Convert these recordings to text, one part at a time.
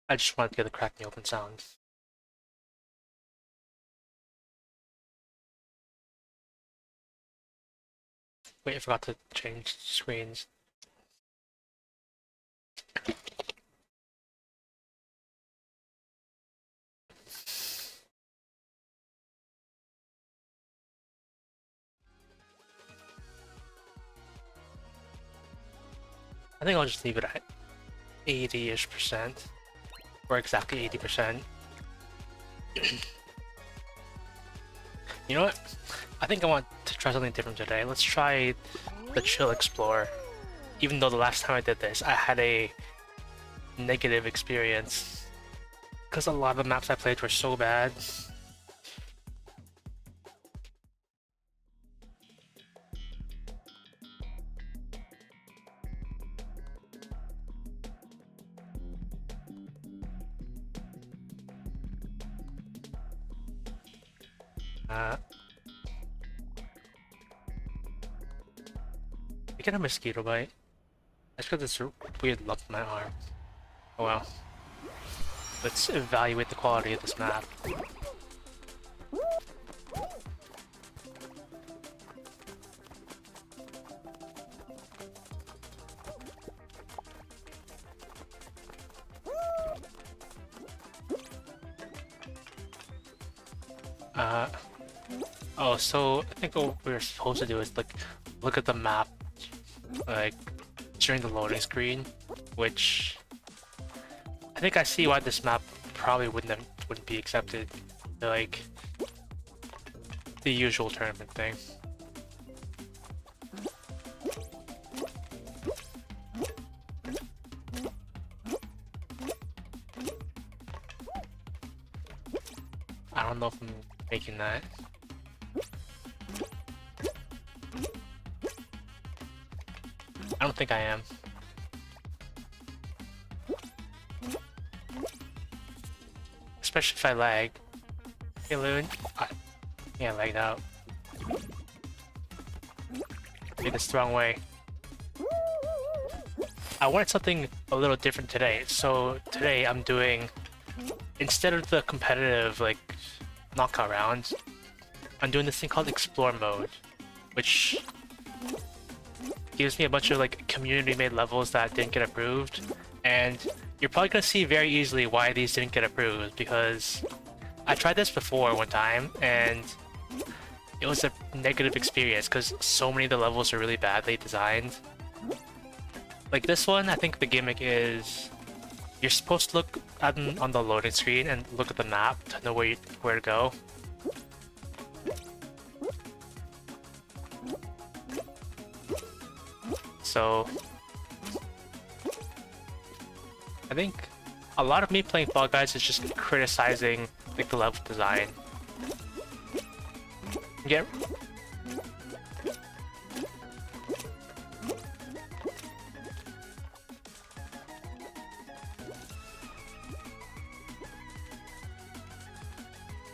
I just wanted to get the cracking open sounds. Wait, I forgot to change screens. I think I'll just leave it at 80-ish%, or exactly 80%. You know what? I think I want to try something different today. Let's try the Chill Explorer. Even though the last time I did this, I had a negative experience. Because a lot of the maps I played were so bad. I get a mosquito bite. I just got this weird lump in my arm. Oh well. Let's evaluate the quality of this map. Oh, so I think what we're supposed to do is like look at the map like during the loading screen, which I think I see why this map probably wouldn't be accepted. Like the usual tournament thing. I don't know if I'm making that. I don't think I am. Especially if I lag. Hey Loon, I lagged out. Made this the wrong way. I wanted something a little different today, so today I'm doing, instead of the competitive like knockout rounds, I'm doing this thing called Explore Mode, which gives me a bunch of like community-made levels that didn't get approved, and you're probably gonna see very easily why these didn't get approved, because I tried this before one time and it was a negative experience because so many of the levels are really badly designed. Like this one, I think the gimmick is you're supposed to look on the loading screen and look at the map to know where to go. So I think a lot of me playing Fall Guys is just criticizing like the level design. Get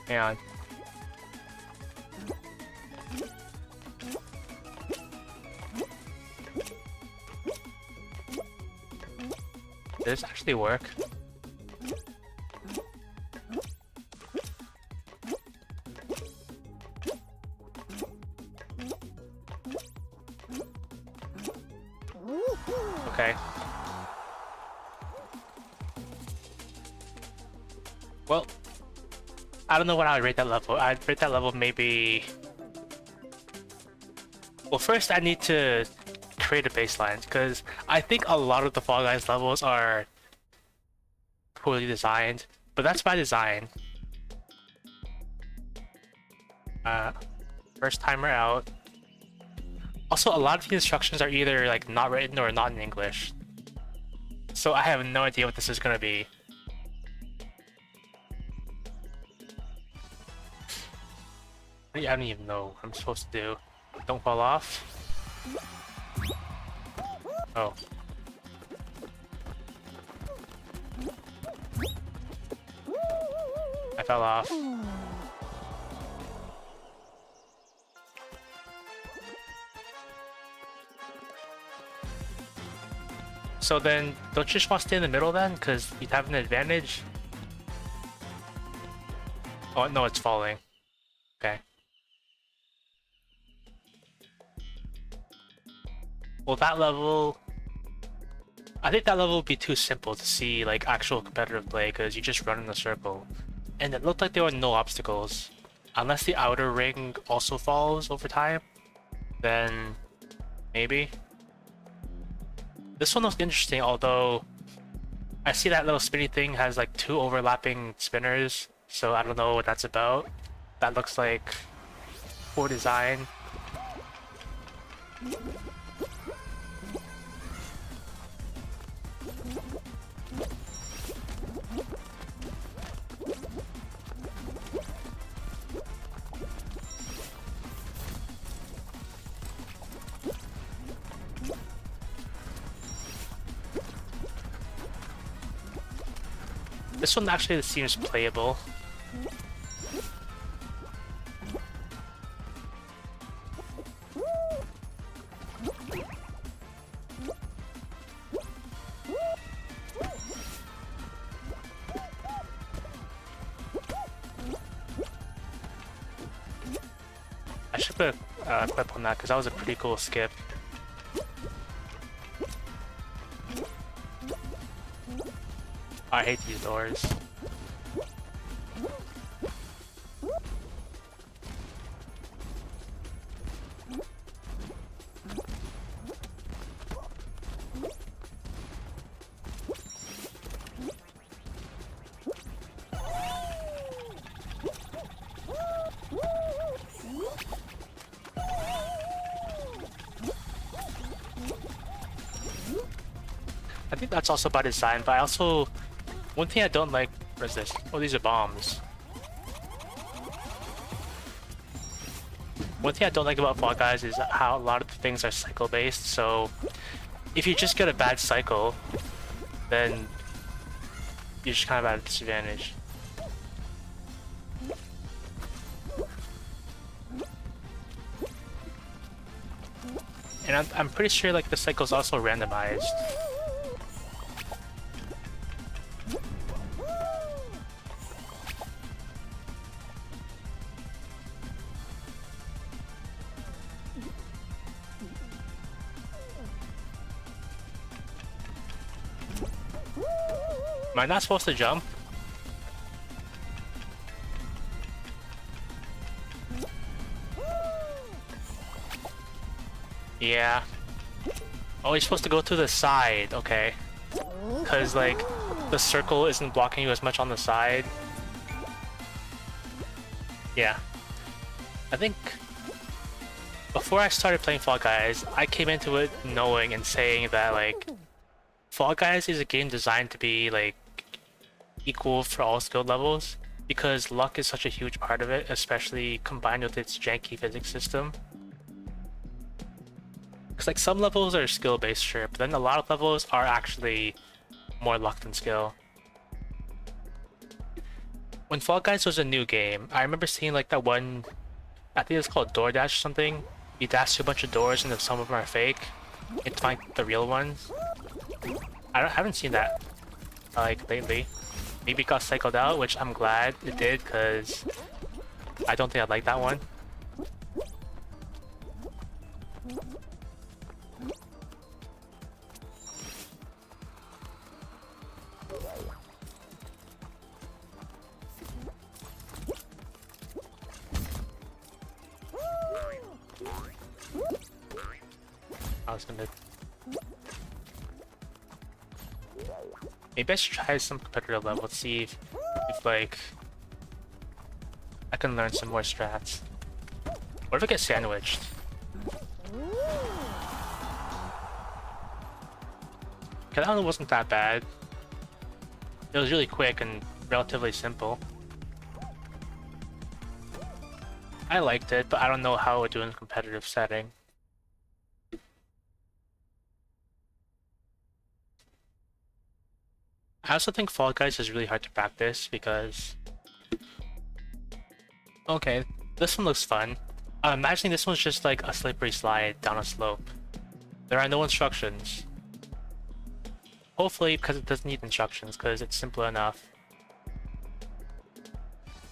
hang on. Did this actually work? Okay. Well, I don't know what I would rate that level. I'd rate that level maybe... Well, first I need to create a baseline, because I think a lot of the Fall Guys levels are poorly designed, but that's by design. First timer out. Also, a lot of the instructions are either like not written or not in English, so I have no idea what this is gonna be. I don't even know what I'm supposed to do. Don't fall off. Oh. I fell off. So then, don't you just want to stay in the middle then? Because you have an advantage? Oh, no, it's falling. Okay. Well, that level... I think that level would be too simple to see, like, actual competitive play, because you just run in a circle. And it looked like there were no obstacles. Unless the outer ring also falls over time, then maybe. This one looks interesting, although I see that little spinny thing has like 2 overlapping spinners, so I don't know what that's about. That looks like poor design. This one actually seems playable. I should put a clip on that because that was a pretty cool skip. I hate these doors. I think that's also by design, but I also... One thing I don't like... Where's this? Oh, these are bombs. One thing I don't like about Fall Guys is how a lot of the things are cycle-based, so... If you just get a bad cycle, then... You're just kind of at a disadvantage. And I'm pretty sure like the cycle's also randomized. Am I not supposed to jump? Yeah. Oh, you're supposed to go to the side, okay. Because, like, the circle isn't blocking you as much on the side. Yeah. I think... Before I started playing Fall Guys, I came into it knowing and saying that, like... Fall Guys is a game designed to be, like, equal for all skill levels. Because luck is such a huge part of it, especially combined with its janky physics system. Because like some levels are skill-based, sure, but then a lot of levels are actually more luck than skill. When Fall Guys was a new game, I remember seeing like that one, I think it's called DoorDash or something. You dash to a bunch of doors and if some of them are fake, you have to find the real ones. I haven't seen that like lately. Maybe it got cycled out, which I'm glad it did because I don't think I like that one. I was gonna... Maybe I should try some competitive level, let's see if like... I can learn some more strats. What if I get sandwiched? Okay, that one wasn't that bad. It was really quick and relatively simple. I liked it, but I don't know how it would do in a competitive setting. I also think Fall Guys is really hard to practice because... Okay, this one looks fun. I'm imagining this one's just like a slippery slide down a slope. There are no instructions. Hopefully, because it doesn't need instructions, because it's simple enough.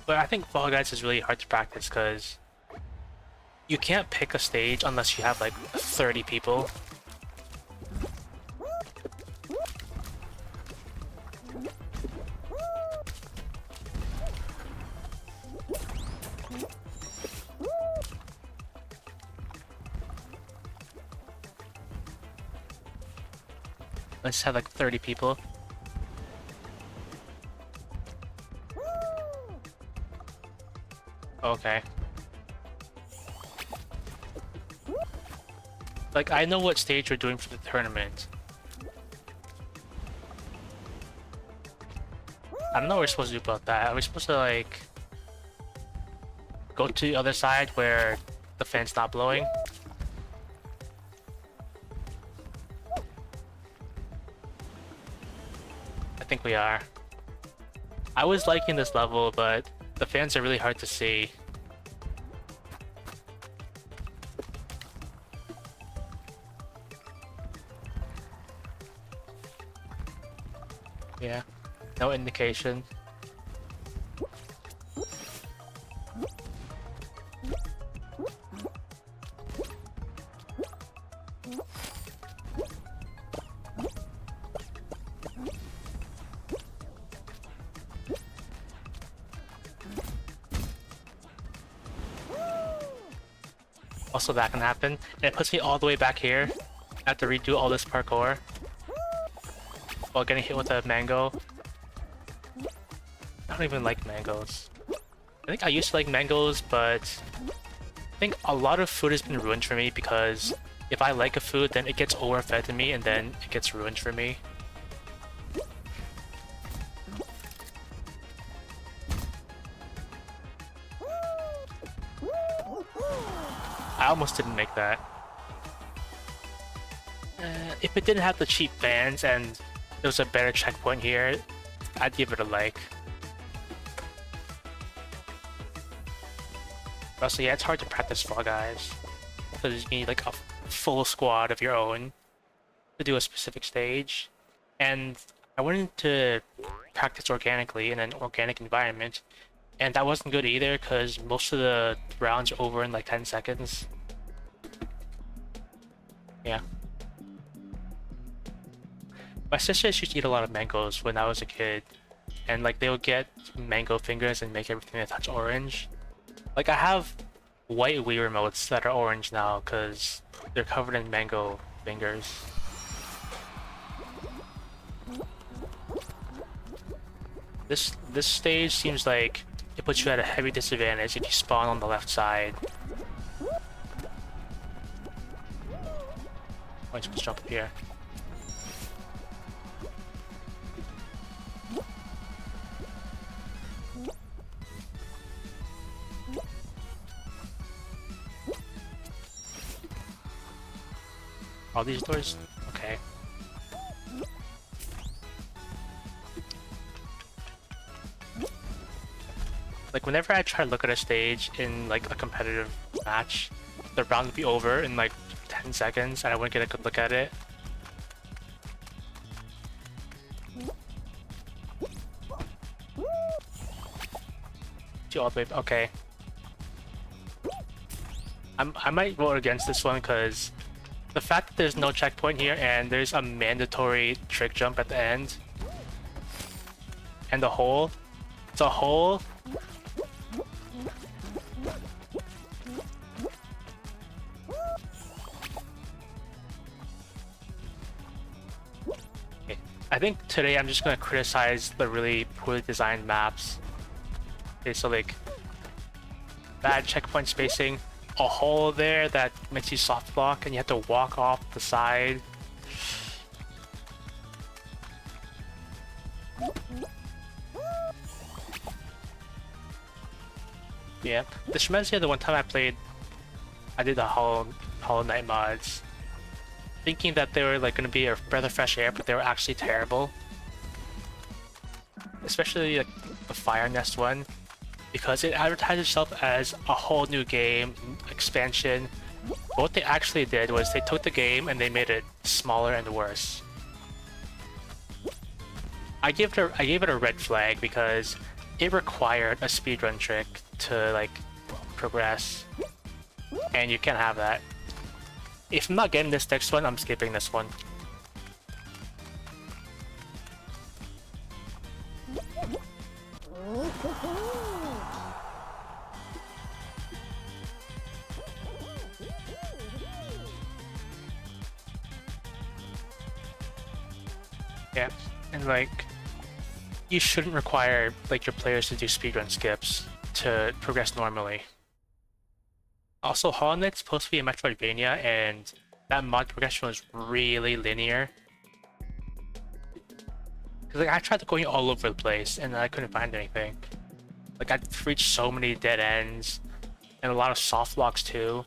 But I think Fall Guys is really hard to practice, because you can't pick a stage unless you have like 30 people. Let's have like 30 people. Okay. Like, I know what stage we're doing for the tournament. I don't know what we're supposed to do about that. Are we supposed to, like, go to the other side where the fan's not blowing? I think we are. I was liking this level, but the fans are really hard to see. Yeah, no indication. Also, that can happen. And it puts me all the way back here. I have to redo all this parkour while getting hit with a mango. I don't even like mangoes. I think I used to like mangoes, but I think a lot of food has been ruined for me because if I like a food, then it gets overfed in me and then it gets ruined for me. I almost didn't make that. If it didn't have the cheap fans and there was a better checkpoint here, I'd give it a like. Also, yeah, it's hard to practice Fall Guys. Because you need like a full squad of your own to do a specific stage. And I wanted to practice organically in an organic environment. And that wasn't good either because most of the rounds are over in like 10 seconds. Yeah. My sister used to eat a lot of mangoes when I was a kid. And like they would get mango fingers and make everything they touch orange. Like I have white Wii remotes that are orange now because they're covered in mango fingers. This stage seems like it puts you at a heavy disadvantage if you spawn on the left side. Oh, I'm supposed to jump up here. All these doors? Okay. Like whenever I try to look at a stage in like a competitive match, the round would be over in like 10 seconds and I wouldn't get a good look at it. All the way, okay. I might vote against this one because the fact that there's no checkpoint here and there's a mandatory trick jump at the end and the hole, it's a hole. Okay. I think today I'm just gonna criticize the really poorly designed maps. Okay, so like bad checkpoint spacing, a hole there that makes you soft block and you have to walk off the side. Yeah, this reminds me of the one time I did the Hollow Knight mods, thinking that they were like gonna be a breath of fresh air, but they were actually terrible. Especially like the Fire Nest one, because it advertised itself as a whole new game, expansion. But what they actually did was they took the game and they made it smaller and worse. I gave it a red flag because it required a speedrun trick to like progress, and you can't have that. If I'm not getting this next one, I'm skipping this one. Yeah, and like, you shouldn't require like your players to do speedrun skips to progress normally. Also, Hollow Knight's supposed to be a Metroidvania, and that mod progression was really linear. Cause like I tried going all over the place and I couldn't find anything. Like I reached so many dead ends and a lot of soft locks too.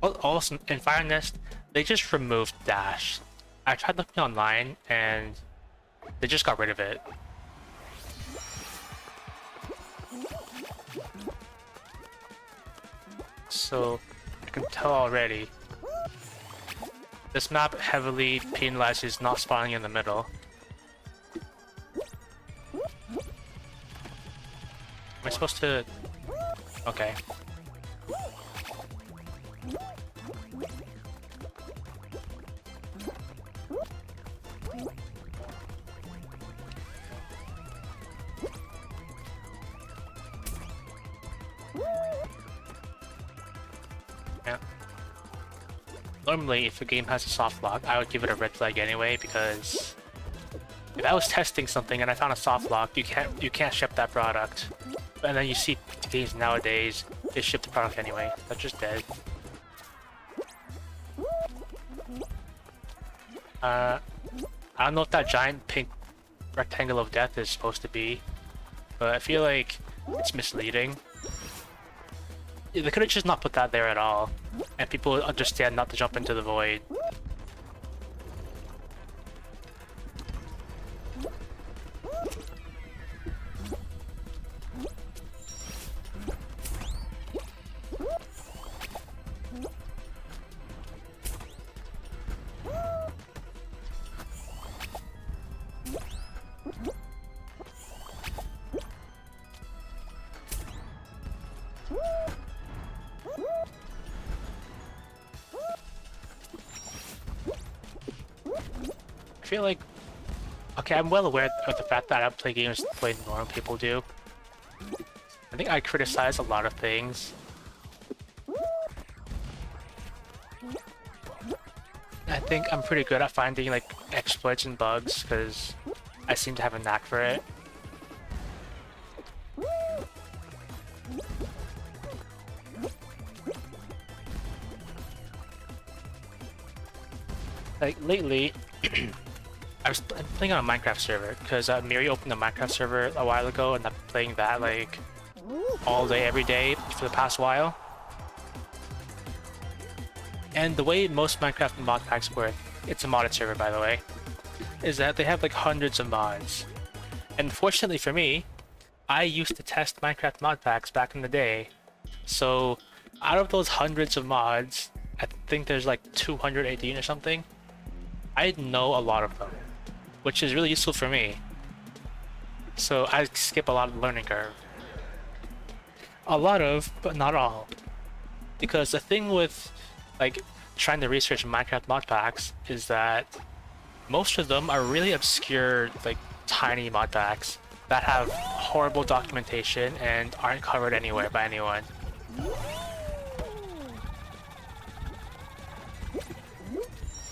Also, in Fire Nest, they just removed dash. I tried looking online and they just got rid of it. So I can tell already. This map heavily penalizes not spawning in the middle. Am I supposed to... Okay. Yeah. Normally, if a game has a soft lock, I would give it a red flag anyway, because if I was testing something and I found a soft lock, you can't ship that product. And then you see games nowadays, they ship the product anyway. They're just dead. I don't know what that giant pink rectangle of death is supposed to be, but I feel like it's misleading. They could have just not put that there at all, and people would understand not to jump into the void. I feel like, okay, I'm well aware of the fact that I don't play games the way normal people do. I think I criticize a lot of things. I think I'm pretty good at finding like exploits and bugs because I seem to have a knack for it. Like lately, I'm playing on a Minecraft server because Miri opened a Minecraft server a while ago, and I've been playing that like all day, every day for the past while. And the way most Minecraft mod packs work, it's a modded server by the way, is that they have like hundreds of mods. And fortunately for me, I used to test Minecraft mod packs back in the day. So out of those hundreds of mods, I think there's like 218 or something. I know a lot of them, which is really useful for me. So I skip a lot of the learning curve. A lot of, but not all. Because the thing with like trying to research Minecraft mod packs is that most of them are really obscure, like tiny mod packs that have horrible documentation and aren't covered anywhere by anyone.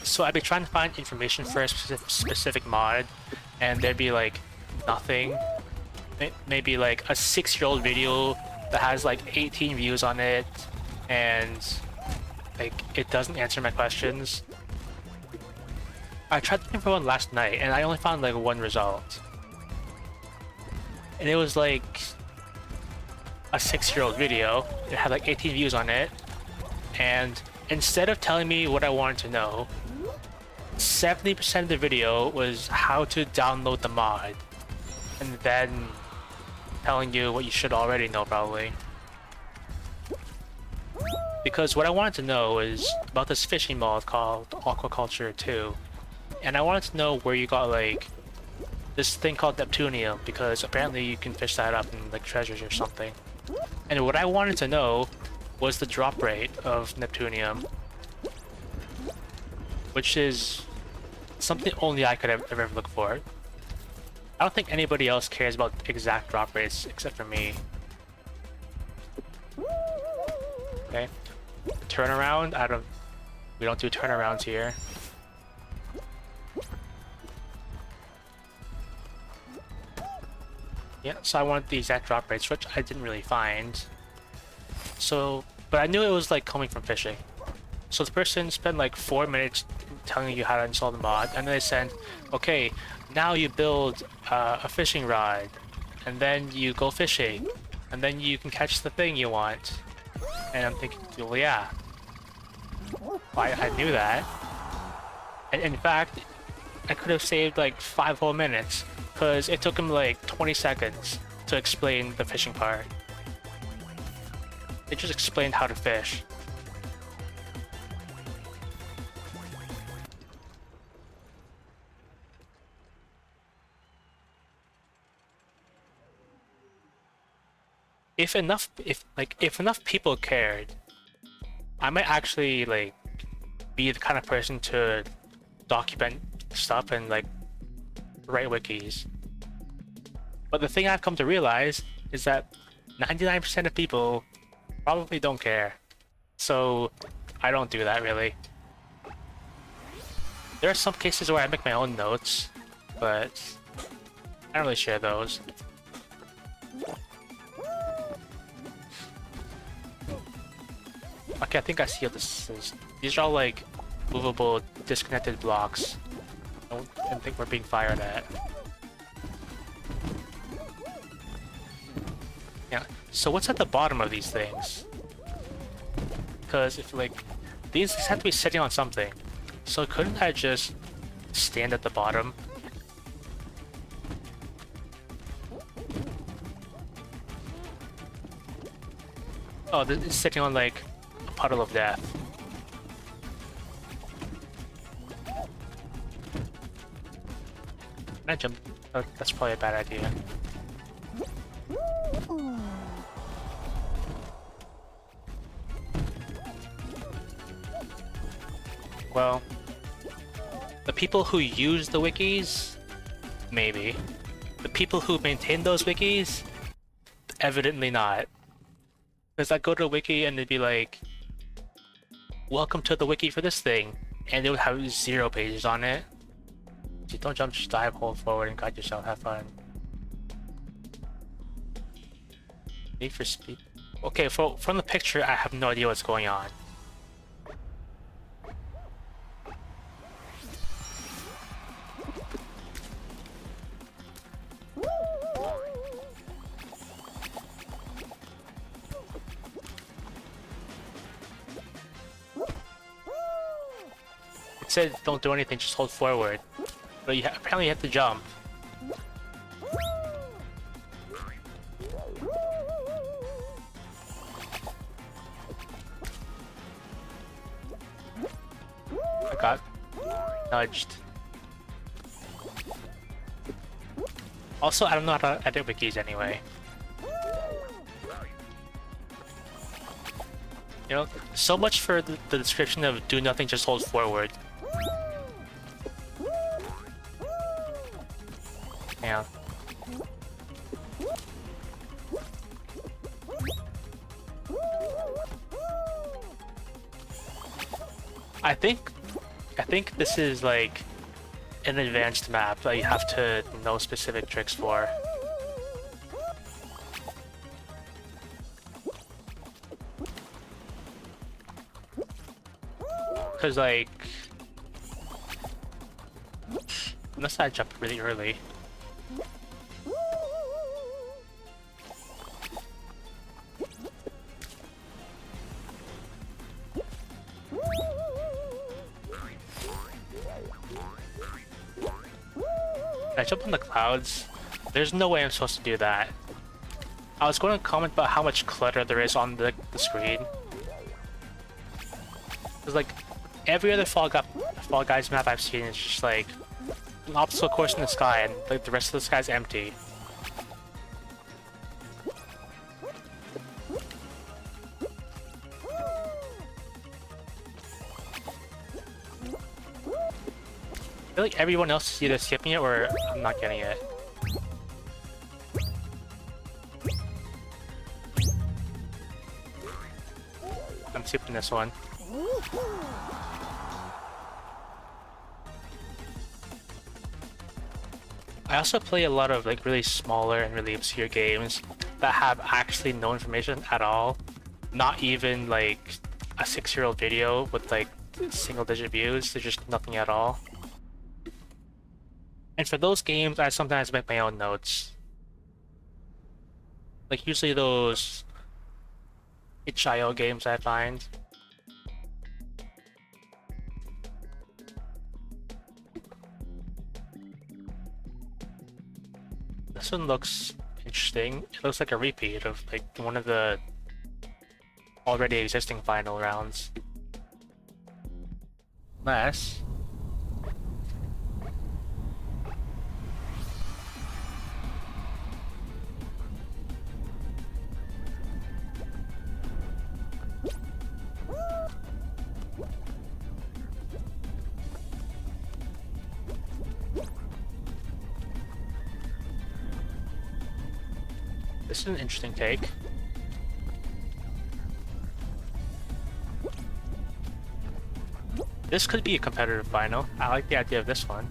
So I'd be trying to find information for a specific mod, and there'd be like nothing. Maybe like a 6-year-old video that has like 18 views on it, and like it doesn't answer my questions. I tried looking for one last night, and I only found like one result. And it was like a 6-year-old video. It had like 18 views on it, and instead of telling me what I wanted to know, 70% of the video was how to download the mod, and then telling you what you should already know probably. Because what I wanted to know is about this fishing mod called Aquaculture 2. and I wanted to know where you got like this thing called Neptunium, because apparently you can fish that up in like treasures or something. And what I wanted to know was the drop rate of Neptunium, which is something only I could ever look for. I don't think anybody else cares about exact drop rates except for me. Okay. Turnaround, we don't do turnarounds here. Yeah, so I wanted the exact drop rates, which I didn't really find. So, but I knew it was like coming from fishing. So the person spent like 4 minutes telling you how to install the mod, and then they said, okay, now you build a fishing rod, and then you go fishing, and then you can catch the thing you want. And I'm thinking, well, yeah, I knew that. And in fact, I could have saved like 5 whole minutes, because it took him like 20 seconds to explain the fishing part. They just explained how to fish. If enough people cared, I might actually like be the kind of person to document stuff and like write wikis. But the thing I've come to realize is that 99% of people probably don't care. So I don't do that really. There are some cases where I make my own notes, but I don't really share those. Okay, I think I see what this is. These are all like movable, disconnected blocks. I don't think we're being fired at. Yeah, so what's at the bottom of these things? Because if like, these have to be sitting on something. So couldn't I just stand at the bottom? Oh, this is sitting on like a puddle of death. Can I jump? Oh, that's probably a bad idea. Well, the people who use the wikis, maybe. The people who maintain those wikis, evidently not. Because I go to a wiki and they'd be like, welcome to the wiki for this thing, and they would have 0 pages on it. So don't jump, just dive, hold forward, and guide yourself, have fun. Need for speed. Okay, from the picture, I have no idea what's going on. It said don't do anything, just hold forward. But apparently you have to jump. I got nudged. Also, I don't know how to edit wikis anyway. You know, so much for the description of do nothing, just hold forward. Yeah. I think this is like an advanced map that you have to know specific tricks for. Cause like, unless I jump really early. Can I jump on the clouds? There's no way I'm supposed to do that. I was going to comment about how much clutter there is on the screen. There's like every other Fall Guys map I've seen is just like an obstacle course in the sky, and like the rest of the sky's empty. I feel like everyone else is either skipping it or I'm not getting it. I'm skipping this one. I also play a lot of like really smaller and really obscure games that have actually no information at all. Not even like a 6-year-old video with like single-digit views. There's just nothing at all. And for those games, I sometimes make my own notes. Like usually those itch.io games I find. This one looks interesting. It looks like a repeat of like one of the already existing final rounds. Unless... This is an interesting take. This could be a competitive final. I like the idea of this one.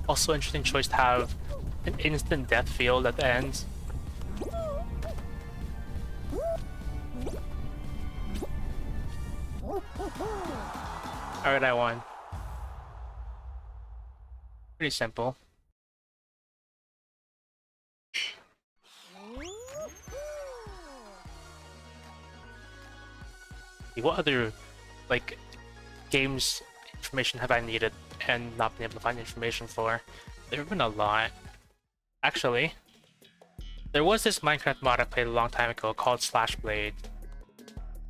Also interesting choice to have an instant death field at the end. Alright, I won. Pretty simple. What other, like, games information have I needed and not been able to find information for? There have been a lot. Actually, there was this Minecraft mod I played a long time ago called Slashblade.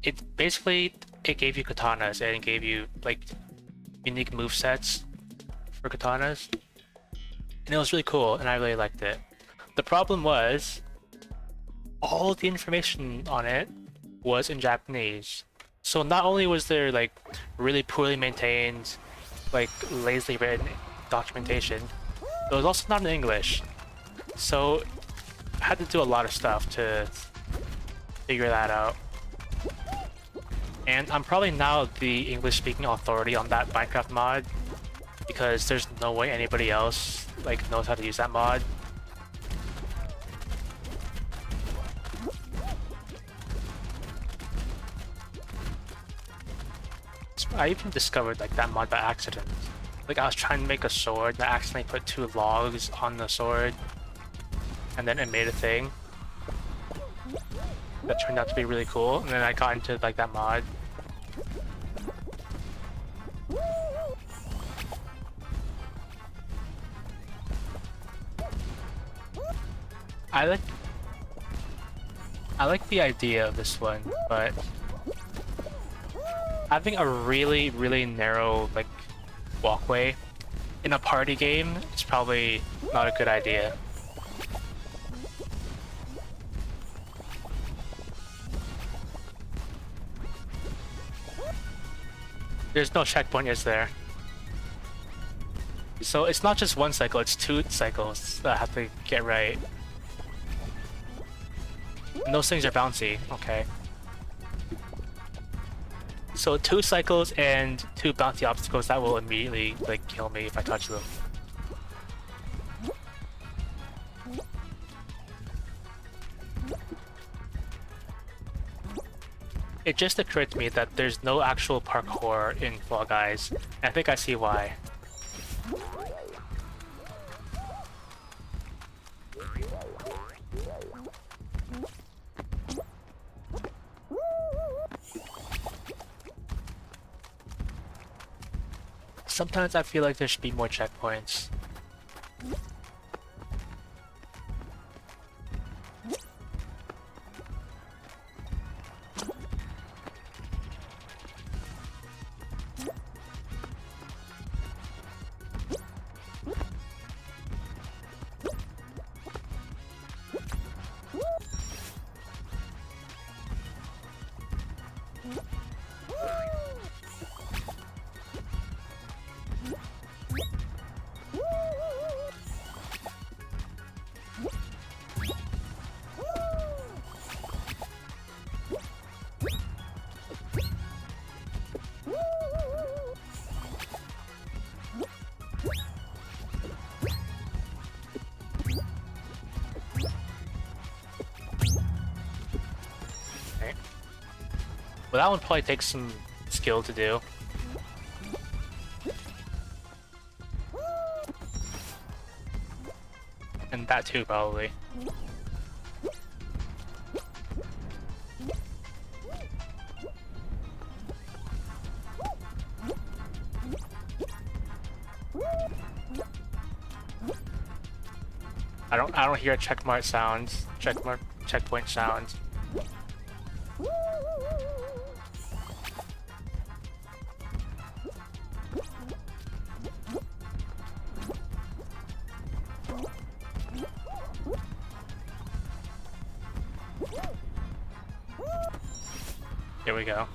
It gave you katanas and it gave you like unique movesets for katanas. And it was really cool and I really liked it. The problem was all the information on it was in Japanese. So not only was there like really poorly maintained, like lazily written documentation, it was also not in English. So I had to do a lot of stuff to figure that out. And I'm probably now the English-speaking authority on that Minecraft mod because there's no way anybody else like knows how to use that mod. So I even discovered like that mod by accident. Like I was trying to make a sword and I accidentally put 2 logs on the sword and then it made a thing. That turned out to be really cool, and then I got into like that mod. I like the idea of this one, but having a really, really narrow like walkway in a party game is probably not a good idea. There's no checkpoint, is there? So it's not just 1 cycle, it's 2 cycles that I have to get right. And those things are bouncy, okay. So 2 cycles and 2 bouncy obstacles that will immediately like kill me if I touch them. It just occurred to me that there's no actual parkour in Fall Guys, and I think I see why. Sometimes I feel like there should be more checkpoints. Well, that one probably takes some skill to do. And that too, probably. I don't hear checkmark sounds. Checkpoint sounds. Here we go.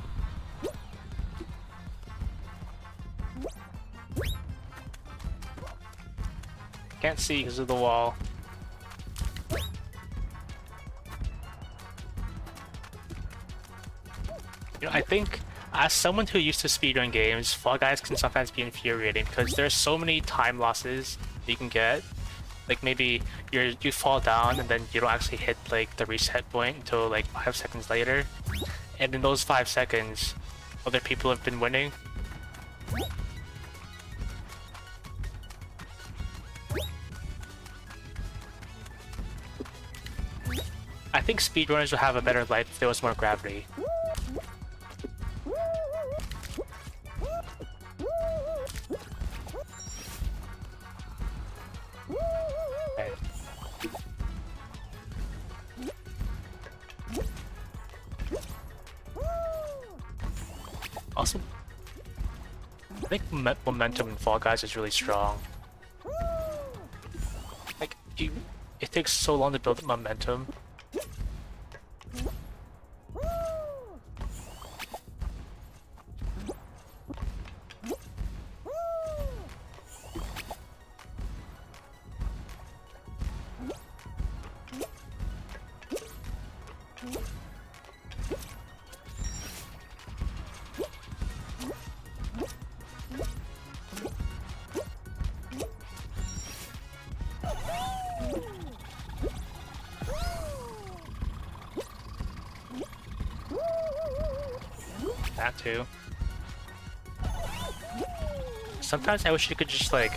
Can't see because of the wall. You know, I think as someone who used to speedrun games, Fall Guys can sometimes be infuriating because there's so many time losses you can get. Like maybe you fall down and then you don't actually hit like the reset point until like 5 seconds later. And in those 5 seconds, other people have been winning. I think speedrunners would have a better life if there was more gravity. Okay. Also, I think momentum in Fall Guys is really strong. Like, it takes so long to build up momentum. That too. Sometimes I wish you could just like,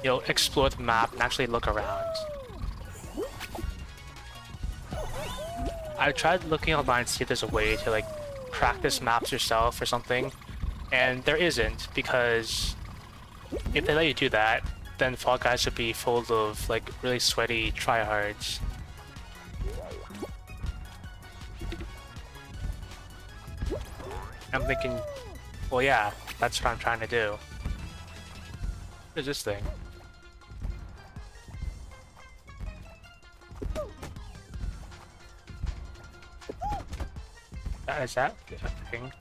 you know, explore the map and actually look around. I tried looking online to see if there's a way to like practice maps yourself or something, and there isn't, because if they let you do that, then Fall Guys would be full of like really sweaty tryhards. I'm thinking, well yeah, that's what I'm trying to do. What is this thing? Is that a thing?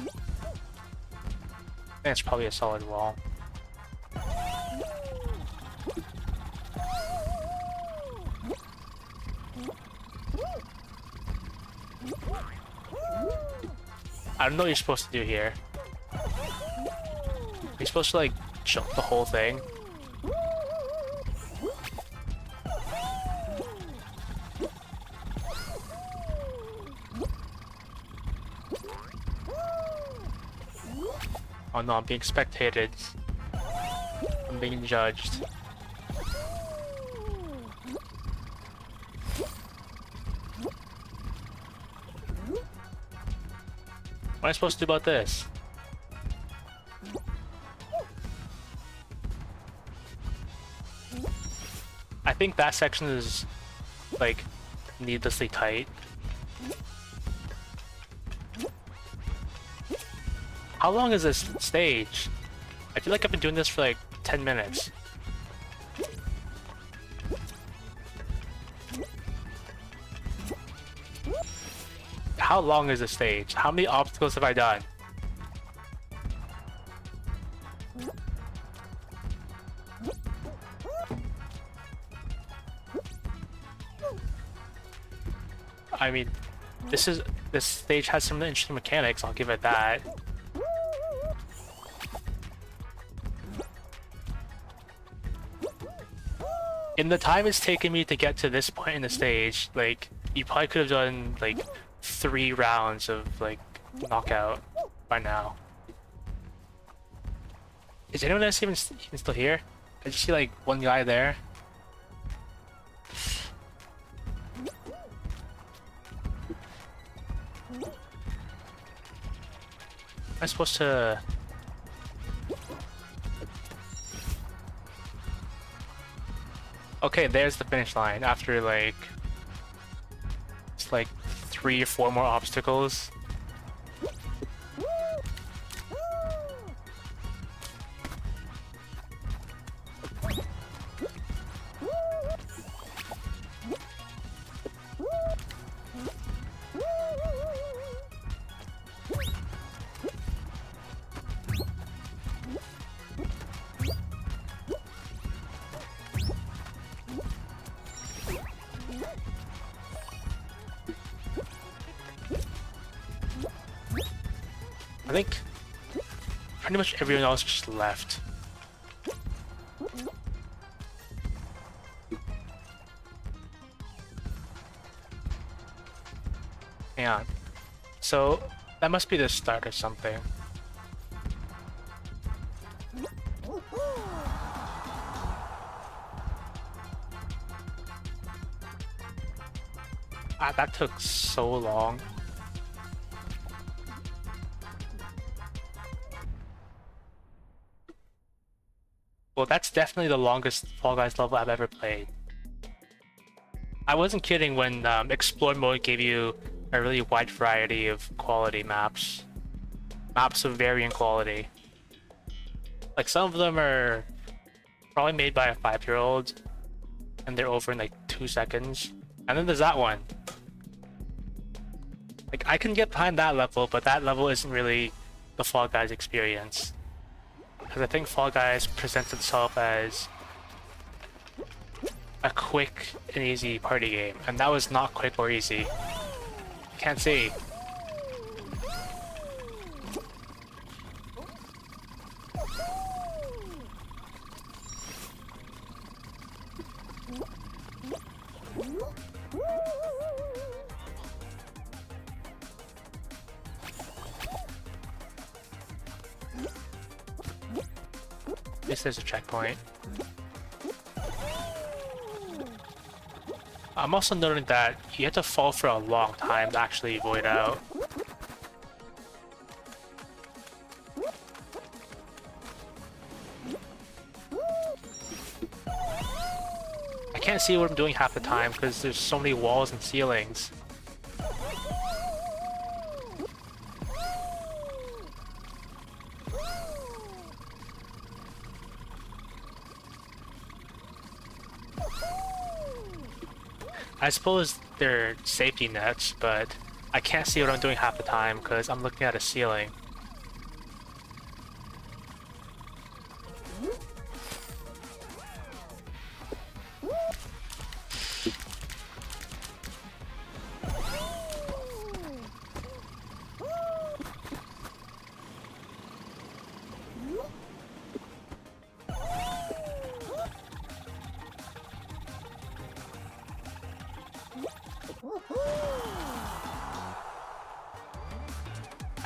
I think it's probably a solid wall. I don't know what you're supposed to do here. You're supposed to like jump the whole thing. Oh no, I'm being spectated. I'm being judged. What am I supposed to do about this? I think that section is like needlessly tight. How long is this stage? I feel like I've been doing this for like 10 minutes. How long is the stage? How many obstacles have I done? I mean, this stage has some interesting mechanics, I'll give it that. In the time it's taken me to get to this point in the stage, like, you probably could have done, like, 3 rounds of, like, knockout by now. Is anyone else even still here? I just see, like, one guy there. Am I supposed to... Okay, there's the finish line after like... It's like 3 or 4 more obstacles. I think pretty much everyone else just left. Hang on. So that must be the start or something. Ah, that took so long. Well, that's definitely the longest Fall Guys level I've ever played. I wasn't kidding when Explore mode gave you a really wide variety of quality maps. Maps of varying quality. Like, some of them are probably made by a 5-year-old, and they're over in like 2 seconds. And then there's that one. Like, I can get behind that level, but that level isn't really the Fall Guys experience. Because I think Fall Guys presents itself as a quick and easy party game, and that was not quick or easy. Can't see. At least there's a checkpoint. I'm also noting that you have to fall for a long time to actually void out. I can't see what I'm doing half the time because there's so many walls and ceilings. I suppose they're safety nets, but I can't see what I'm doing half the time because I'm looking at a ceiling.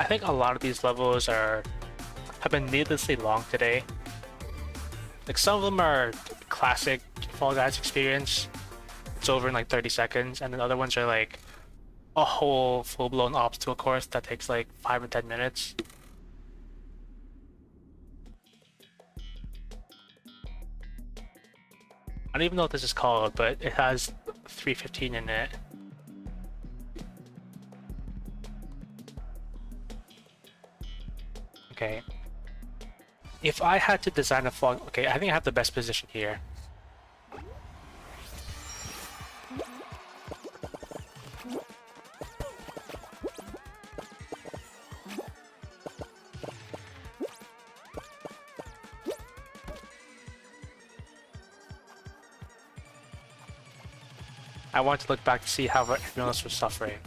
I think a lot of these levels have been needlessly long today. Like, some of them are classic Fall Guys experience. It's over in like 30 seconds, and then other ones are like a whole full-blown obstacle course that takes like 5 or 10 minutes. don't even know what this is called, but it has 315 in it. Okay. If I had to design a fall, okay, I think I have the best position here. I want to look back to see how everyone else was suffering.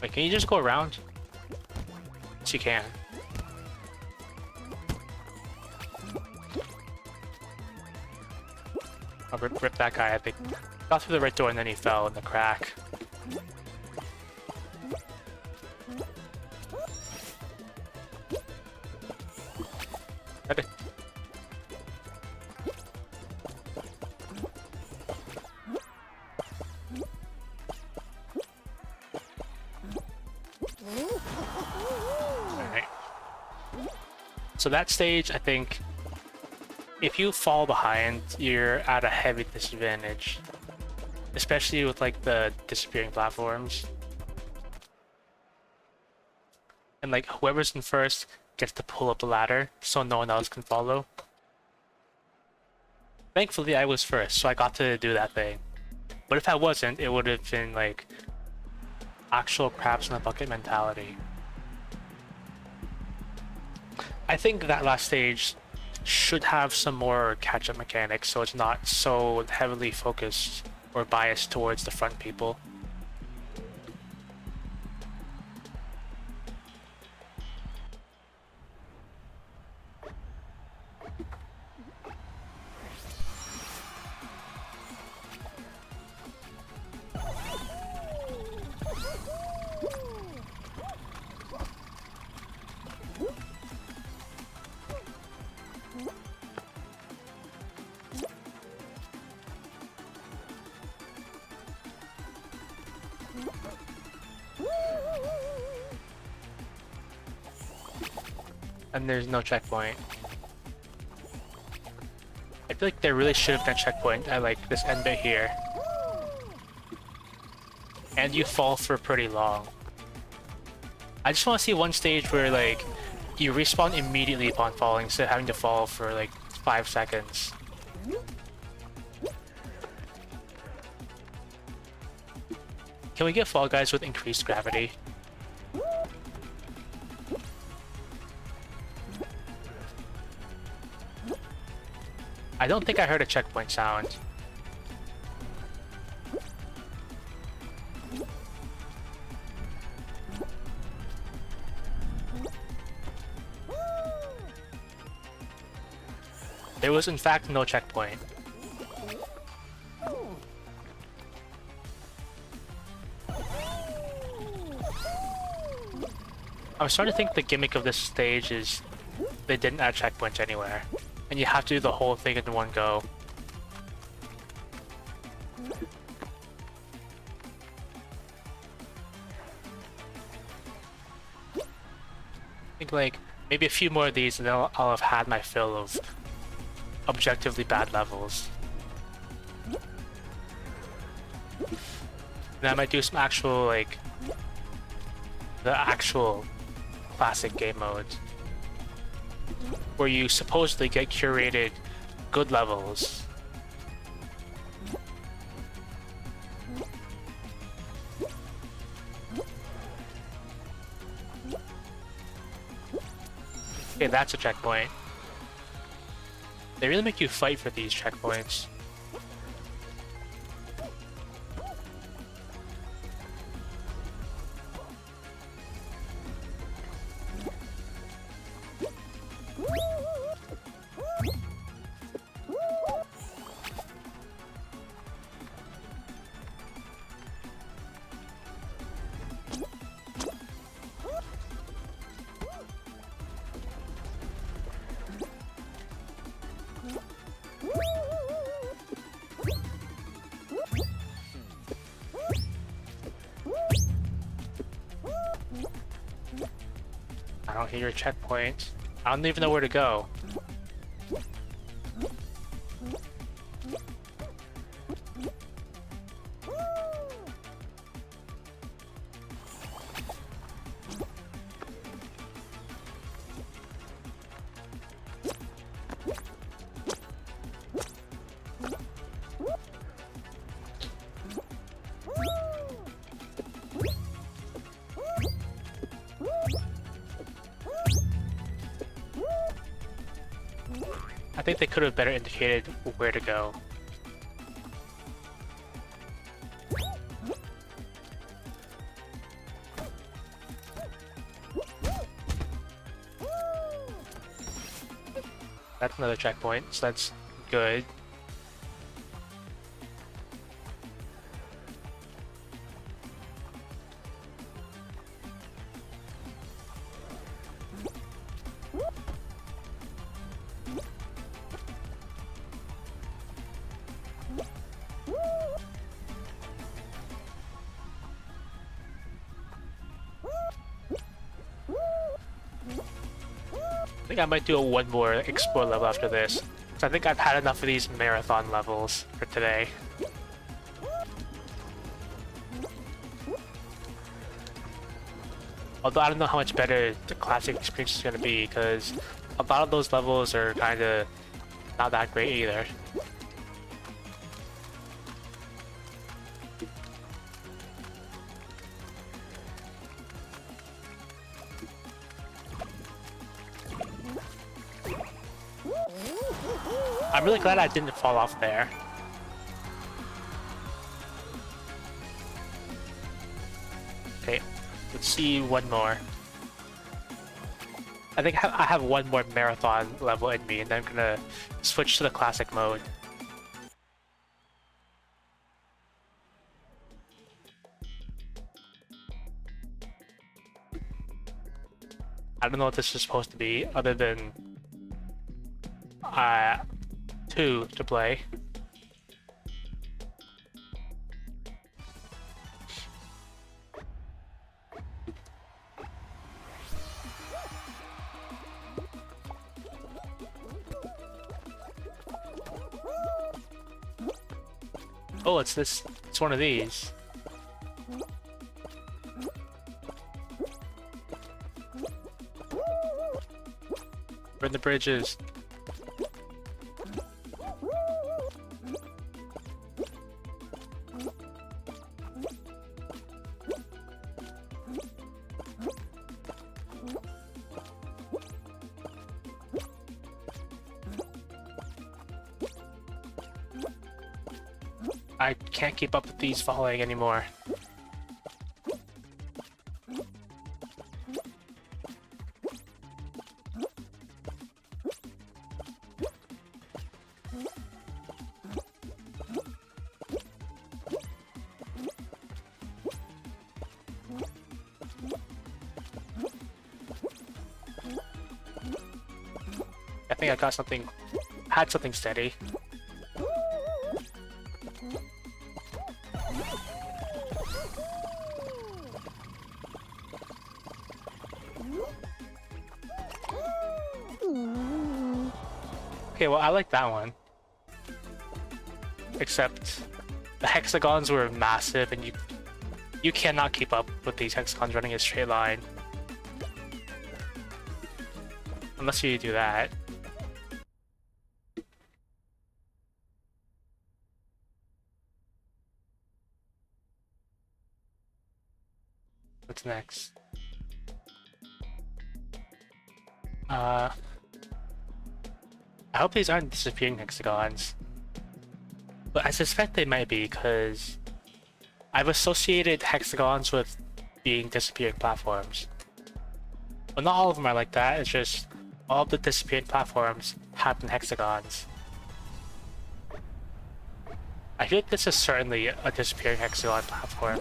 Wait, can you just go around? Yes, you can. I'll rip that guy, I think. Got through the right door and then he fell in the crack. Alright. So that stage, I think, if you fall behind, you're at a heavy disadvantage. Especially with like the disappearing platforms. And like whoever's in first gets to pull up the ladder so no one else can follow. Thankfully I was first, so I got to do that thing. But if I wasn't, it would have been like actual crabs in a bucket mentality. I think that last stage should have some more catch-up mechanics so it's not so heavily focused or biased towards the front people. And there's no checkpoint. I feel like there really should have been a checkpoint at like this end bit here. And you fall for pretty long. I just want to see one stage where like you respawn immediately upon falling instead of having to fall for like 5 seconds. Can we get Fall Guys with increased gravity? I don't think I heard a checkpoint sound. There was in fact no checkpoint. I'm starting to think the gimmick of this stage is they didn't add checkpoints anywhere. And you have to do the whole thing in one go. I think like maybe a few more of these and then I'll have had my fill of objectively bad levels. And I might do some actual like the actual classic game modes where you supposedly get curated good levels. Okay, that's a checkpoint. They really make you fight for these checkpoints. I don't hear your checkpoint. I don't even know where to go. I think they could have better indicated where to go. That's another checkpoint, so that's good. I think I might do one more explore level after this. So I think I've had enough of these marathon levels for today. Although I don't know how much better the classic experience is going to be, because a lot of those levels are kind of not that great either. I'm really glad I didn't fall off there. Okay, let's see one more. I think I have one more marathon level in me, and then I'm gonna switch to the classic mode. I don't know what this is supposed to be, other than 2 to play. Oh, it's this. It's one of these. Burn the bridges. I can't keep up with these falling anymore. I think I got something, had something steady. Okay, well, I like that one. Except the hexagons were massive, and you cannot keep up with these hexagons running in a straight line. Unless you do that. What's next? I hope these aren't disappearing hexagons. But I suspect they might be, because I've associated hexagons with being disappearing platforms. Well, not all of them are like that, it's just all of the disappearing platforms have hexagons. I feel like this is certainly a disappearing hexagon platform.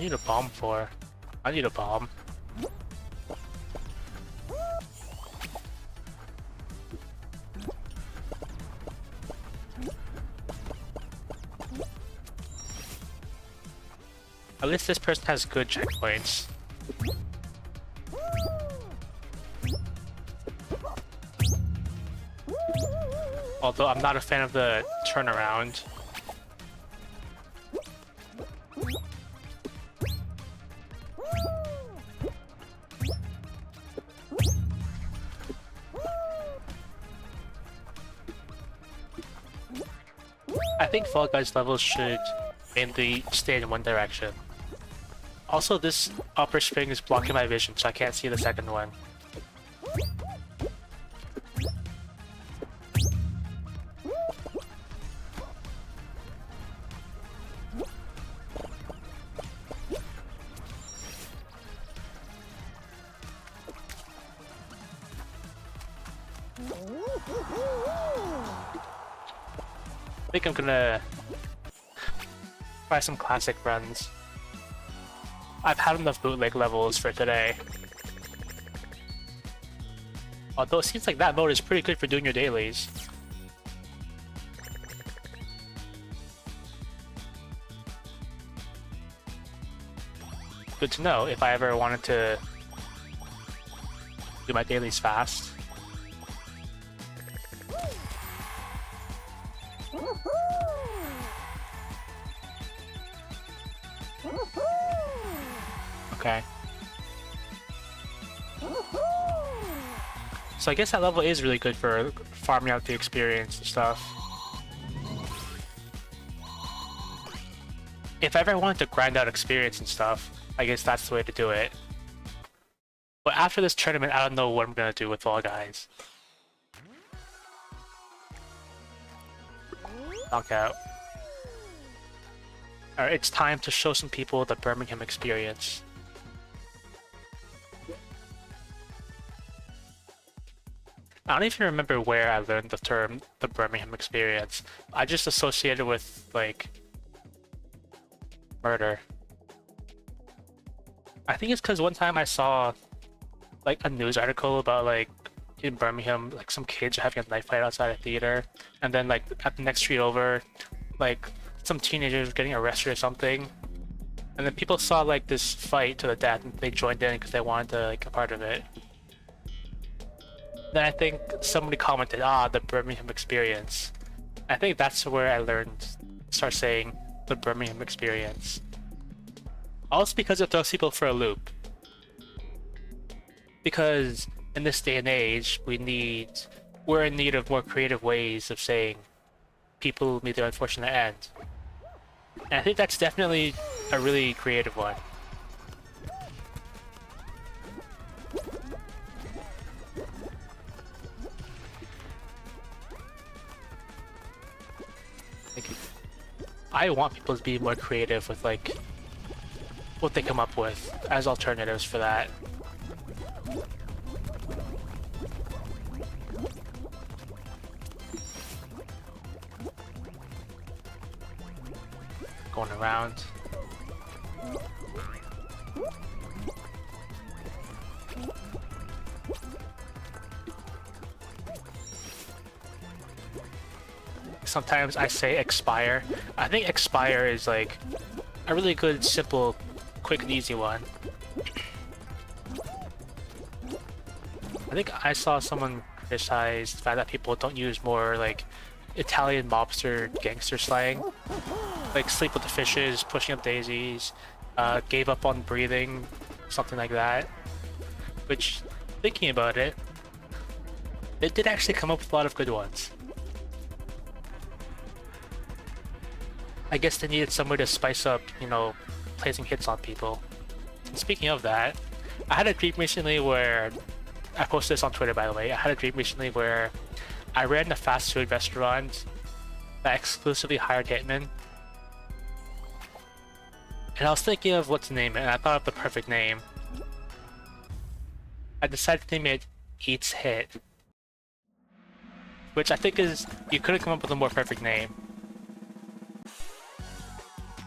I need a bomb for? I need a bomb. At least this person has good checkpoints. Although I'm not a fan of the turnaround. I think Fall Guys levels should mainly stay in one direction. Also, this upper spring is blocking my vision, so I can't see the second one. I think I'm gonna try some classic runs. I've had enough bootleg levels for today. Although it seems like that mode is pretty good for doing your dailies. Good to know if I ever wanted to do my dailies fast. Okay. So I guess that level is really good for farming out the experience and stuff. If I ever wanted to grind out experience and stuff, I guess that's the way to do it. But after this tournament, I don't know what I'm gonna do with Fall Guys. Knockout. Alright, it's time to show some people the Birmingham experience. I don't even remember where I learned the term the Birmingham experience. I just associated with, like, murder. I think it's because one time I saw, like, a news article about, like, in Birmingham, like, some kids are having a knife fight outside a theater, and then, like, at the next street over, like, some teenagers getting arrested or something, and then people saw, like, this fight to the death, and they joined in because they wanted to, like, a part of it. Then I think somebody commented, the Birmingham experience. I think that's where I learned, start saying the Birmingham experience. Also because it throws people for a loop. Because in this day and age, we're in need of more creative ways of saying people meet their unfortunate end. And I think that's definitely a really creative one. I want people to be more creative with, like, what they come up with as alternatives for that. Going around. Sometimes I say expire. I think expire is like a really good, simple, quick and easy one. I think I saw someone criticize the fact that people don't use more like Italian mobster gangster slang. Like sleep with the fishes, pushing up daisies, gave up on breathing, something like that. Which, thinking about it, they did actually come up with a lot of good ones. I guess they needed somewhere to spice up, you know, placing hits on people. Speaking of that, I had a dream recently where, I posted this on Twitter by the way, I had a dream recently where I ran a fast food restaurant that exclusively hired hitmen. And I was thinking of what to name it, and I thought of the perfect name. I decided to name it Eats Hit. Which I think is, you couldn't come up with a more perfect name.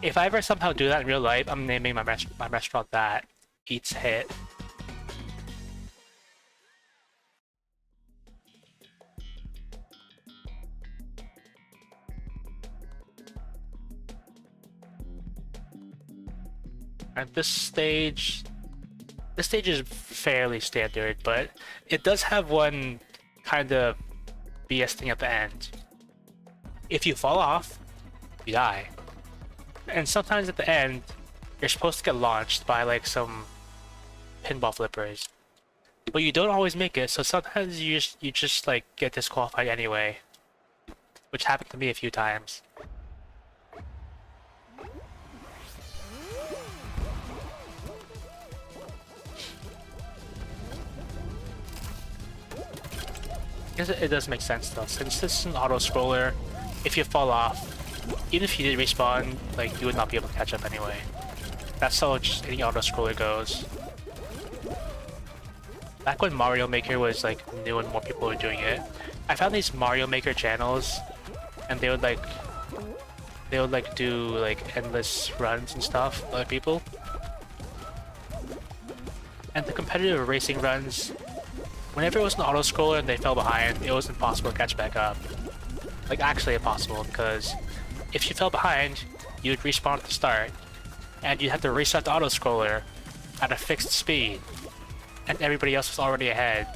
If I ever somehow do that in real life, I'm naming my restaurant that. Eats Hit. At this stage is fairly standard, but it does have one kind of BS thing at the end. If you fall off, you die. And sometimes at the end, you're supposed to get launched by like some pinball flippers. But you don't always make it, so sometimes you just like get disqualified anyway. Which happened to me a few times. It does make sense though, since this is an auto-scroller, if you fall off, even if you did respawn, like you would not be able to catch up anyway. That's how just any auto-scroller goes. Back when Mario Maker was like new and more people were doing it, I found these Mario Maker channels, and they would do like endless runs and stuff with other people. And the competitive racing runs, whenever it was an auto-scroller and they fell behind, it was impossible to catch back up. Like actually impossible, because if you fell behind, you would respawn at the start, and you'd have to restart the auto-scroller at a fixed speed, and everybody else was already ahead.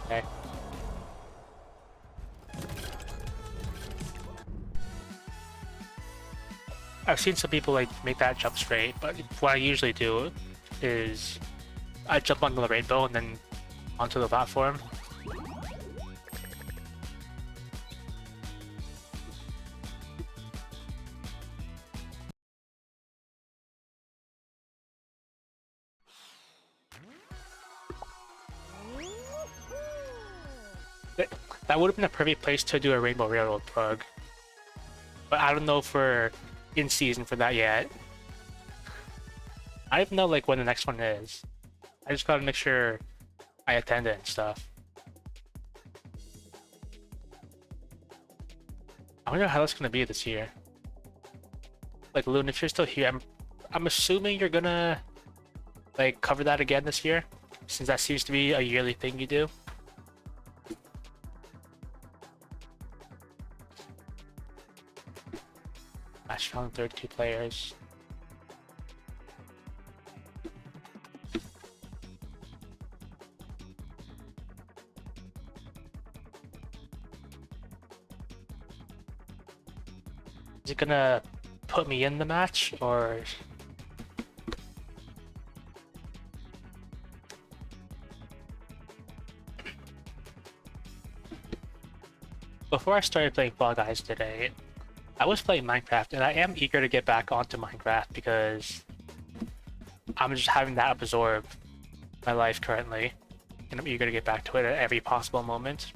Okay. I've seen some people like make that jump straight, but what I usually do is I jump onto the rainbow and then onto the platform. That would have been a perfect place to do a Rainbow Railroad plug. But I don't know if we're in season for that yet. I don't even know like when the next one is. I just gotta make sure I attend it and stuff. I wonder how that's gonna be this year. Like Loon, if you're still here, I'm assuming you're gonna like cover that again this year, since that seems to be a yearly thing you do. Match found 32 players. Is it gonna put me in the match, or... Before I started playing Fall Guys today, I was playing Minecraft, and I am eager to get back onto Minecraft because I'm just having that absorb my life currently, and I'm eager to get back to it at every possible moment.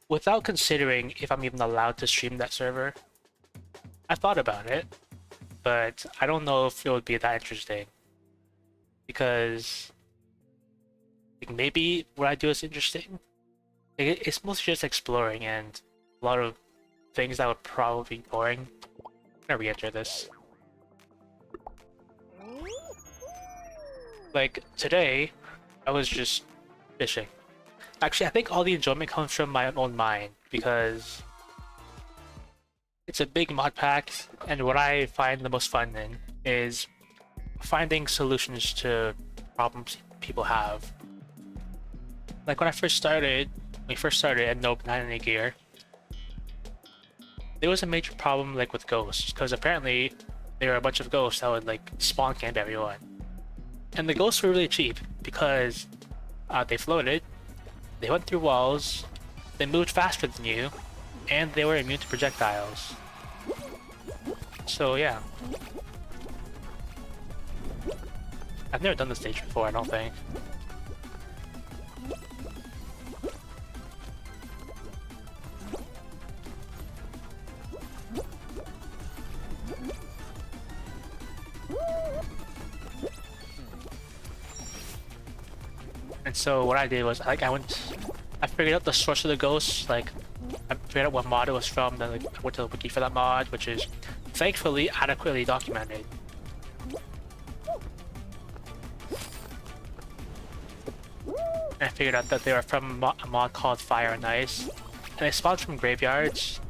Without considering if I'm even allowed to stream that server, I thought about it, but I don't know if it would be that interesting. Because like, maybe what I do is interesting. It's mostly just exploring and a lot of things that would probably be boring. I'm gonna re-enter this. Like today, I was just fishing. Actually, I think all the enjoyment comes from my own mind because it's a big mod pack, and what I find the most fun in is finding solutions to problems people have. Like when we first started and Nope not any gear, there was a major problem like with ghosts, because apparently there were a bunch of ghosts that would like spawn camp everyone. And the ghosts were really cheap because they floated, they went through walls, they moved faster than you, and they were immune to projectiles. So yeah. I've never done this stage before, I don't think. And so what I did was like I figured out the source of the ghost. Like I figured out what mod it was from. Then like, I went to the wiki for that mod, which is thankfully adequately documented. And I figured out that they were from a mod called Fire and Ice, and they spawned from graveyards.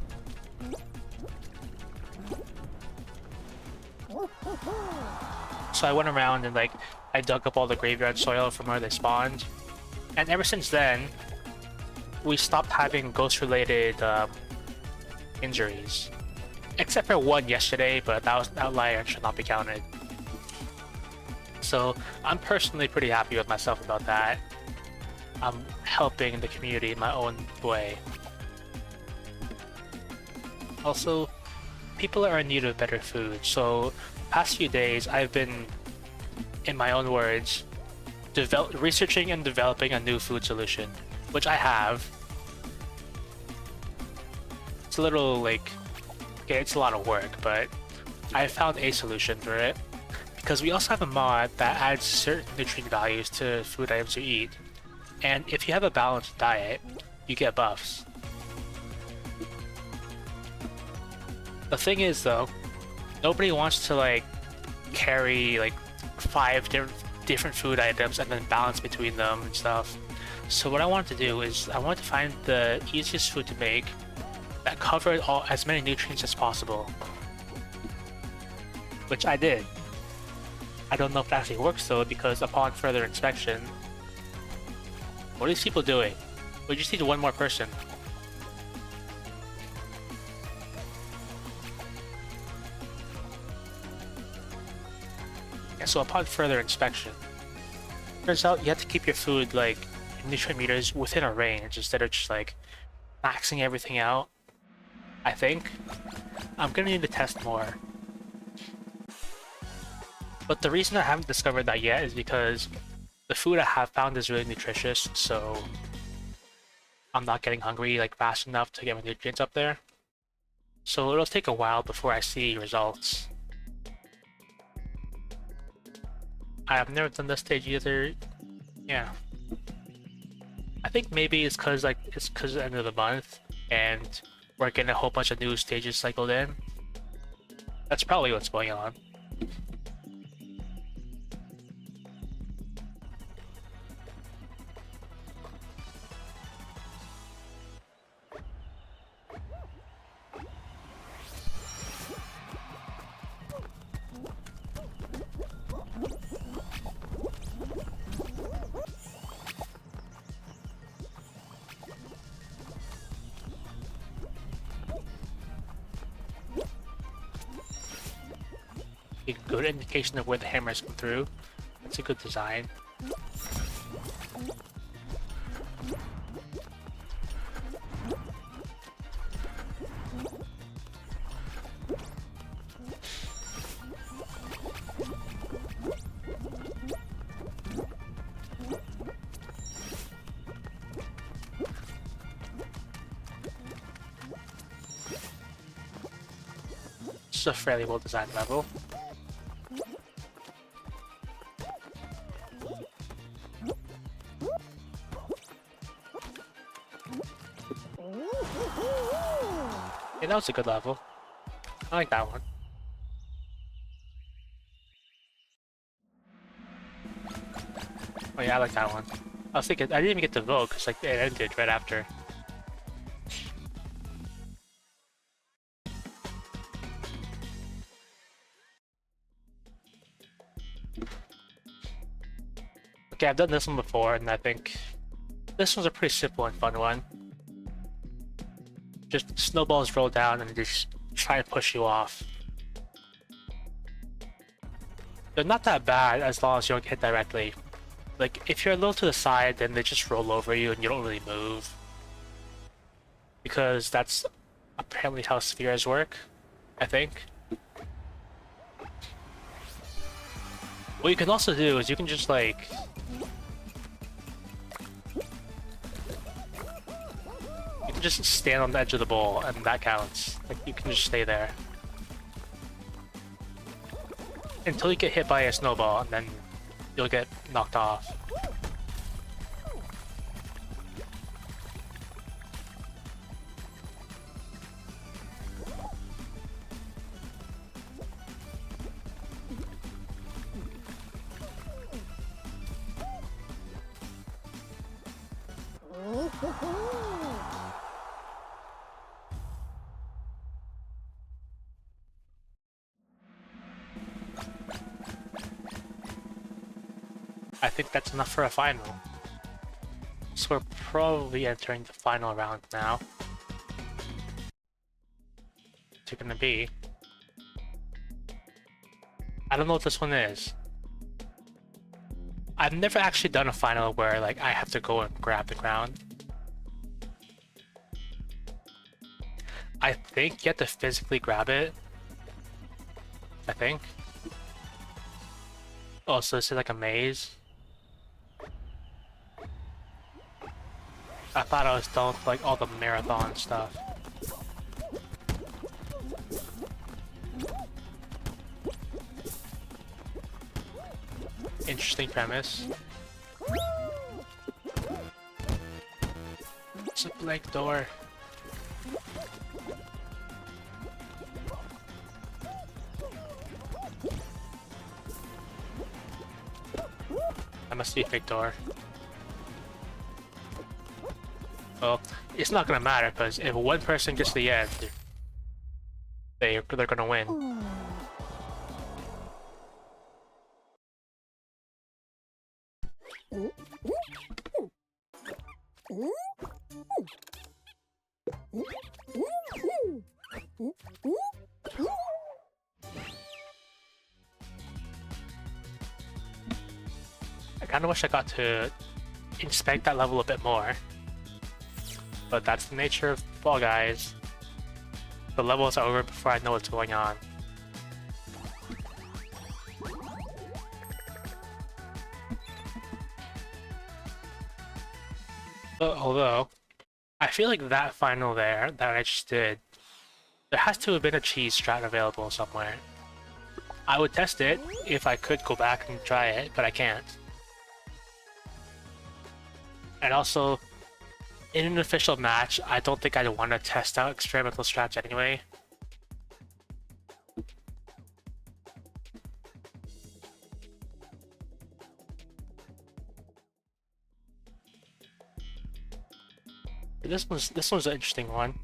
So I went around and like I dug up all the graveyard soil from where they spawned, and ever since then we stopped having ghost-related injuries, except for one yesterday, but that was an outlier and should not be counted. So I'm personally pretty happy with myself about that. I'm helping the community in my own way. Also, people are in need of better food, so past few days I've been, in my own words, researching and developing a new food solution, which I have. It's a little like, okay, it's a lot of work, but I found a solution for it, because we also have a mod that adds certain nutrient values to food items you eat, and if you have a balanced diet, you get buffs. The thing is though, nobody wants to like carry like 5 different food items and then balance between them and stuff. So what I wanted to do is I wanted to find the easiest food to make that covered as many nutrients as possible, which I did. I don't know if it actually works though, because upon further inspection, what are these people doing? We just need one more person. Yeah, so upon further inspection, turns out you have to keep your food like nutrient meters within a range instead of just like maxing everything out. I think I'm gonna need to test more. But the reason I haven't discovered that yet is because the food I have found is really nutritious, so I'm not getting hungry like fast enough to get my nutrients up there. So it'll take a while before I see results. I have never done this stage either. Yeah. I think maybe it's because it's because of the end of the month and we're getting a whole bunch of new stages cycled in. That's probably what's going on. A good indication of where the hammers come through. That's a good design. This is a fairly well designed level. Yeah, that was a good level. I like that one. Oh yeah, I like that one. I was thinking, I didn't even get to vote because like it ended right after. Okay, I've done this one before, and I think this one's a pretty simple and fun one. Just snowballs roll down and just try to push you off. They're not that bad as long as you don't get hit directly. Like, if you're a little to the side, then they just roll over you and you don't really move. Because that's apparently how spheres work, I think. What you can also do is you can just like... You can just stand on the edge of the bowl and that counts. Like, you can just stay there. Until you get hit by a snowball and then you'll get knocked off. I think that's enough for a final. So we're probably entering the final round now. What's it gonna be? I don't know what this one is. I've never actually done a final where like I have to go and grab the ground. I think you have to physically grab it. I think. Oh, so this is like a maze. I thought I was done with like all the marathon stuff. Interesting premise. It's a blank door. That must be a fake door. Well, it's not gonna matter because if one person gets to the end, they're gonna win. I kinda wish I got to inspect that level a bit more. But that's the nature of Fall Guys. The levels are over before I know what's going on. Although, I feel like that final there that I just did, there has to have been a cheese strat available somewhere. I would test it if I could go back and try it, but I can't. And also, in an official match, I don't think I'd want to test out experimental strats anyway. This one's an interesting one.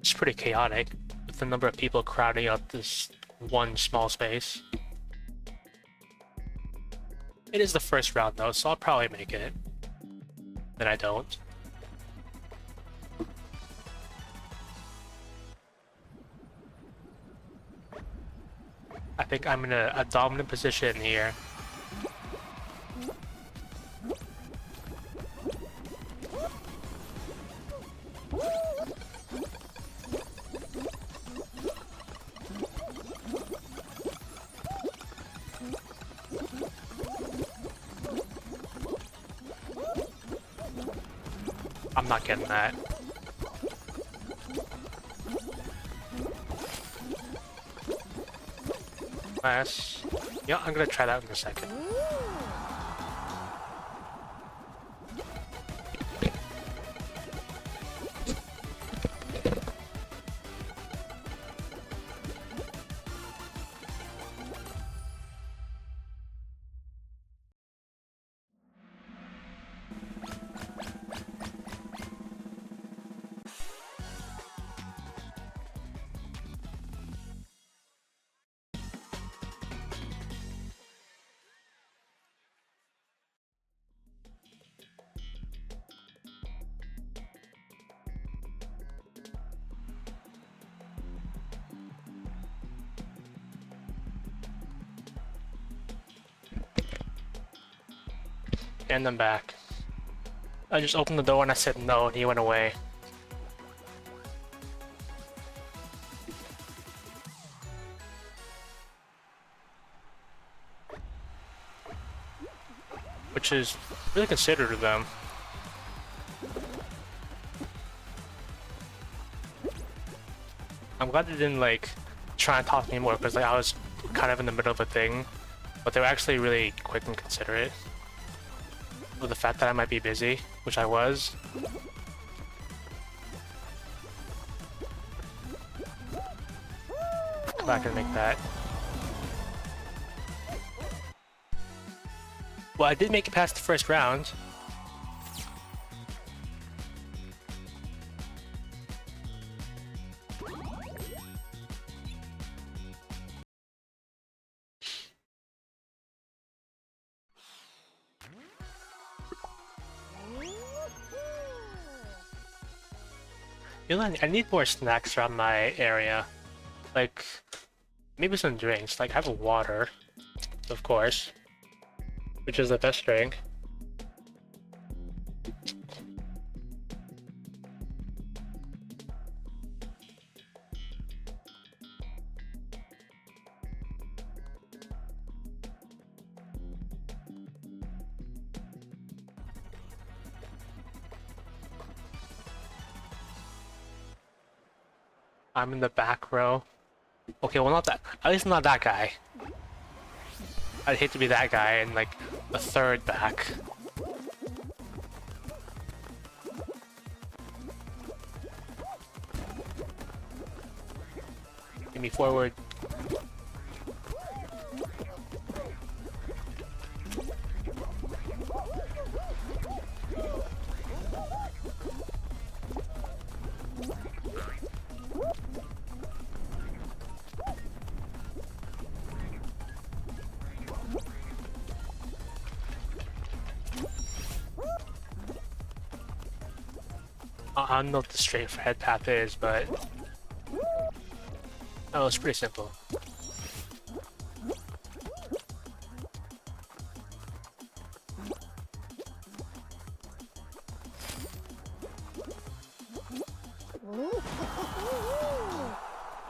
It's pretty chaotic, with the number of people crowding up this one small space. It is the first round though, so I'll probably make it. Then I don't. I think I'm in a dominant position here. I'm not getting that. Yeah, I'm gonna try that in a second. And I'm back. I just opened the door and I said no, and he went away. Which is really considerate of them. I'm glad they didn't like try and talk to me more because like I was kind of in the middle of a thing, but they were actually really quick and considerate. With the fact that I might be busy, which I was. Come back and make that. Well, I did make it past the first round. You know, I need more snacks around my area. Like, maybe some drinks. Like, I have a water, of course, which is the best drink. I'm in the back row. Okay, well, not that. At least not that guy. I'd hate to be that guy in, like, the third back. Get me forward. I don't know what the straight head path is, but oh, it's pretty simple.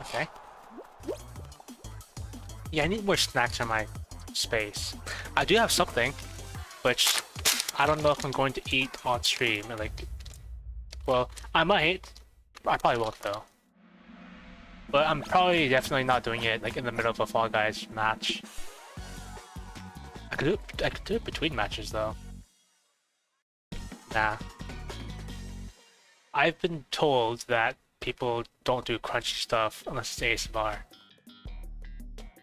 Okay. Yeah, I need more snacks in my space. I do have something, which I don't know if I'm going to eat on stream. Like, well, I might. I probably won't though. But I'm probably definitely not doing it like in the middle of a Fall Guys match. I could do it between matches though. Nah. I've been told that people don't do crunchy stuff unless it's ASMR.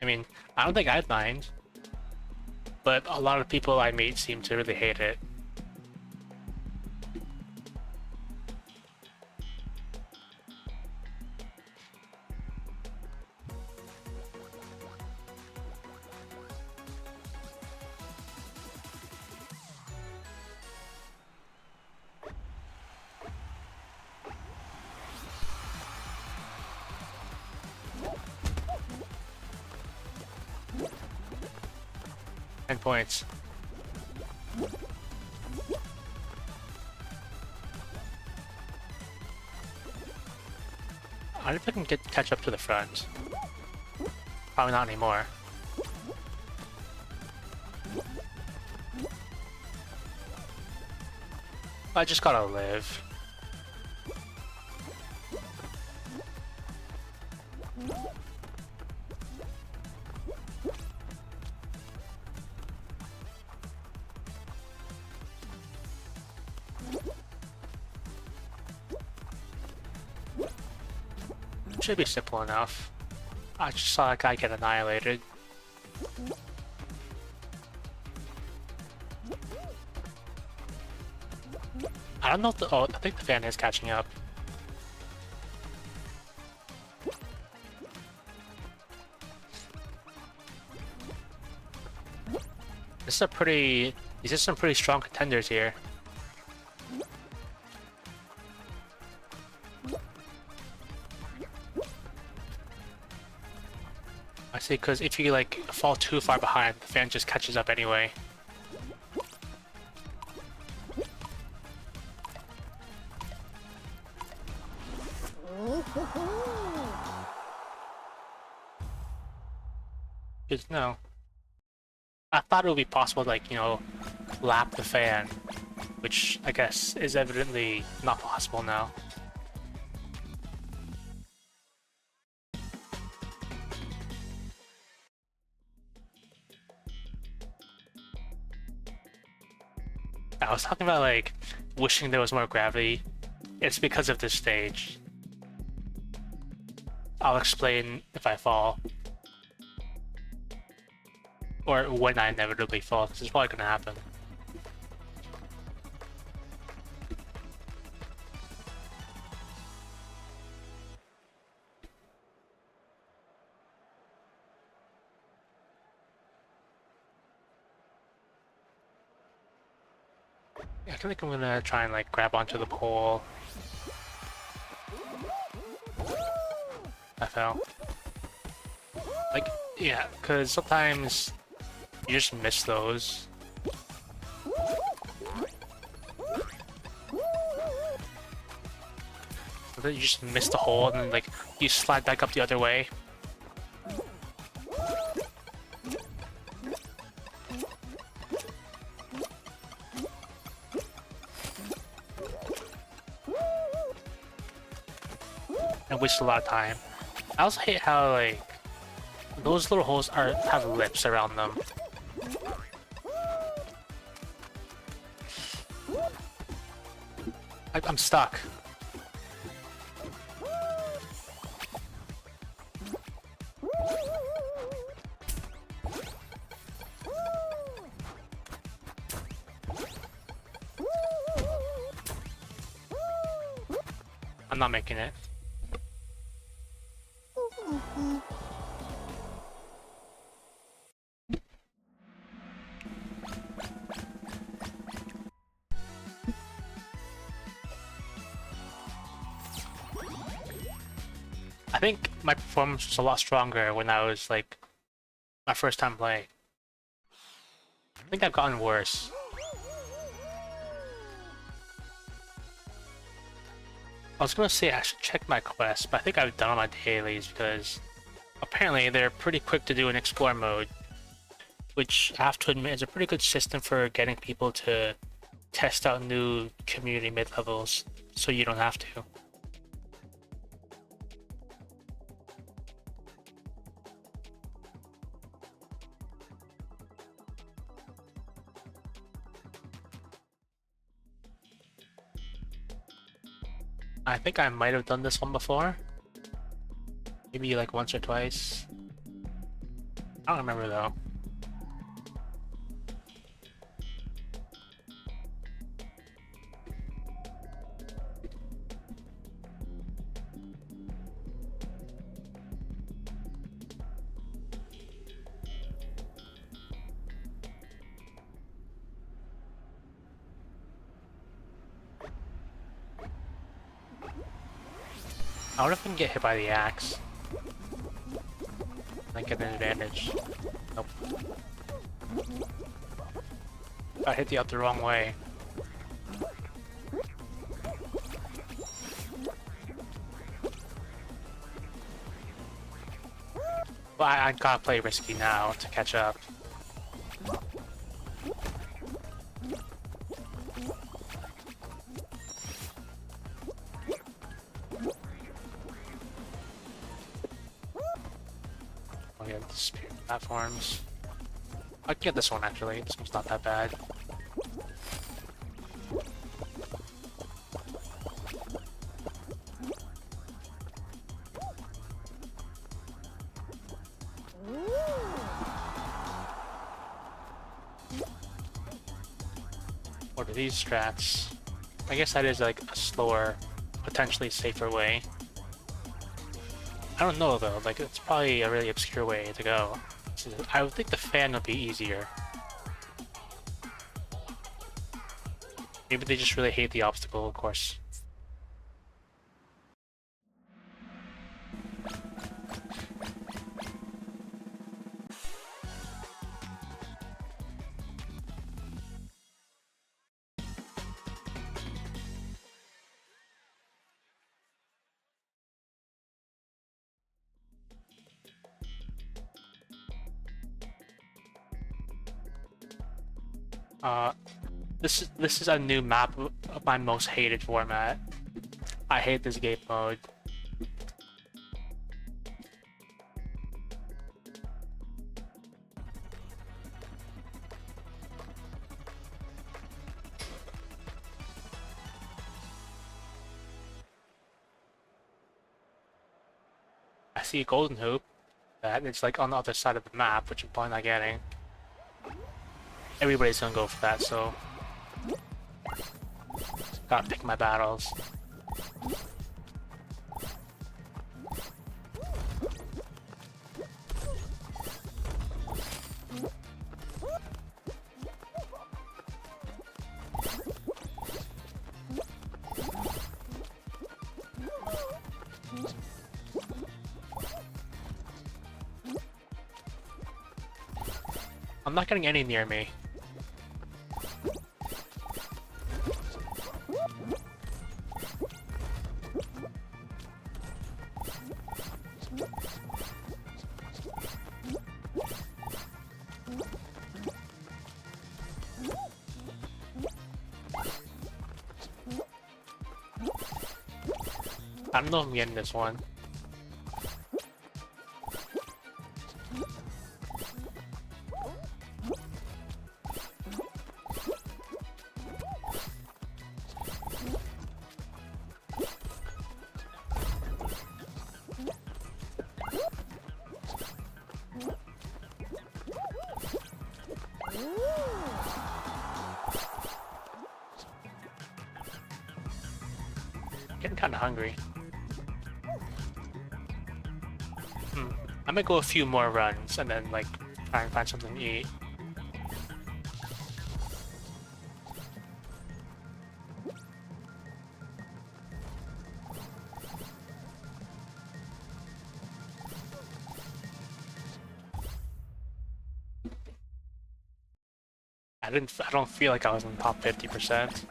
I mean, I don't think I'd mind, but a lot of people I meet seem to really hate it. Points. I wonder if I can catch up to the front. Probably not anymore. I just gotta live. Should be simple enough. I just saw that guy get annihilated. I don't know if the— oh, I think the fan is catching up. This is a pretty— these are some pretty strong contenders here. I see, because if you like fall too far behind, the fan just catches up anyway. Good to know. I thought it would be possible to, like, you know, lap the fan, which I guess is evidently not possible now. I was talking about, like, wishing there was more gravity. It's because of this stage. I'll explain if I fall. Or when I inevitably fall, because it's probably gonna happen. Yeah, I think I'm gonna try and like grab onto the pole. I fell. Like, yeah, because sometimes you just miss those. You just miss the hole and then like you slide back up the other way. And waste a lot of time. I also hate how like those little holes have lips around them. I'm stuck. I'm not making it. I think my performance was a lot stronger when I was like my first time playing. I think I've gotten worse. I was gonna say I should check my quests, but I think I've done all my dailies because apparently they're pretty quick to do in Explore mode, which I have to admit is a pretty good system for getting people to test out new community mid-levels, so you don't have to. I think I might have done this one before. Maybe like once or twice. I don't remember though. I wonder if I can get hit by the axe. I get an advantage. Nope. I hit the up the wrong way. Well, I gotta play risky now to catch up. Oh yeah, disappear platforms. I can get this one actually. This one's not that bad. What are these strats? I guess that is like a slower, potentially safer way. I don't know though, like it's probably a really obscure way to go. So I would think the fan would be easier. Maybe they just really hate the obstacle, of course. Uh, this is a new map of my most hated format. I hate this game mode. I see a golden hoop that it's like on the other side of the map, which I'm probably not getting. everybody's gonna go for that, so gotta pick my battles. I'm not getting any near me. I don't know if I'm getting this one. Getting kind of hungry. I might go a few more runs and then like try and find something to eat. I don't feel like I was in the top 50%.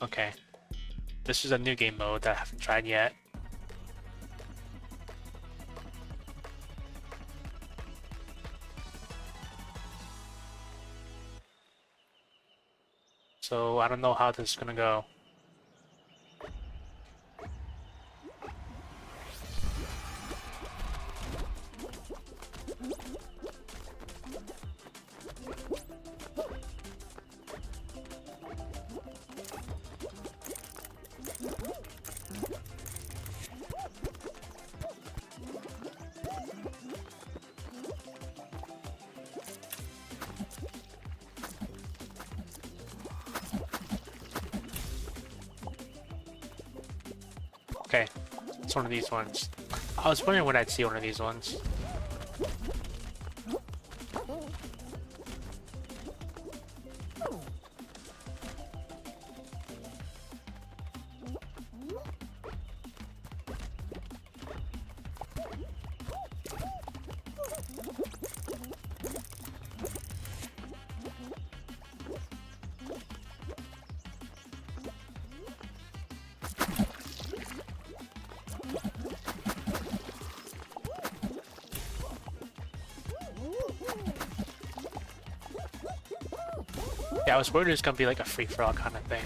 Okay. This is a new game mode that I haven't tried yet. So I don't know how this is gonna go. Okay, it's one of these ones. I was wondering when I'd see one of these ones. Yeah, I was worried it was gonna be like a free-for-all kind of thing.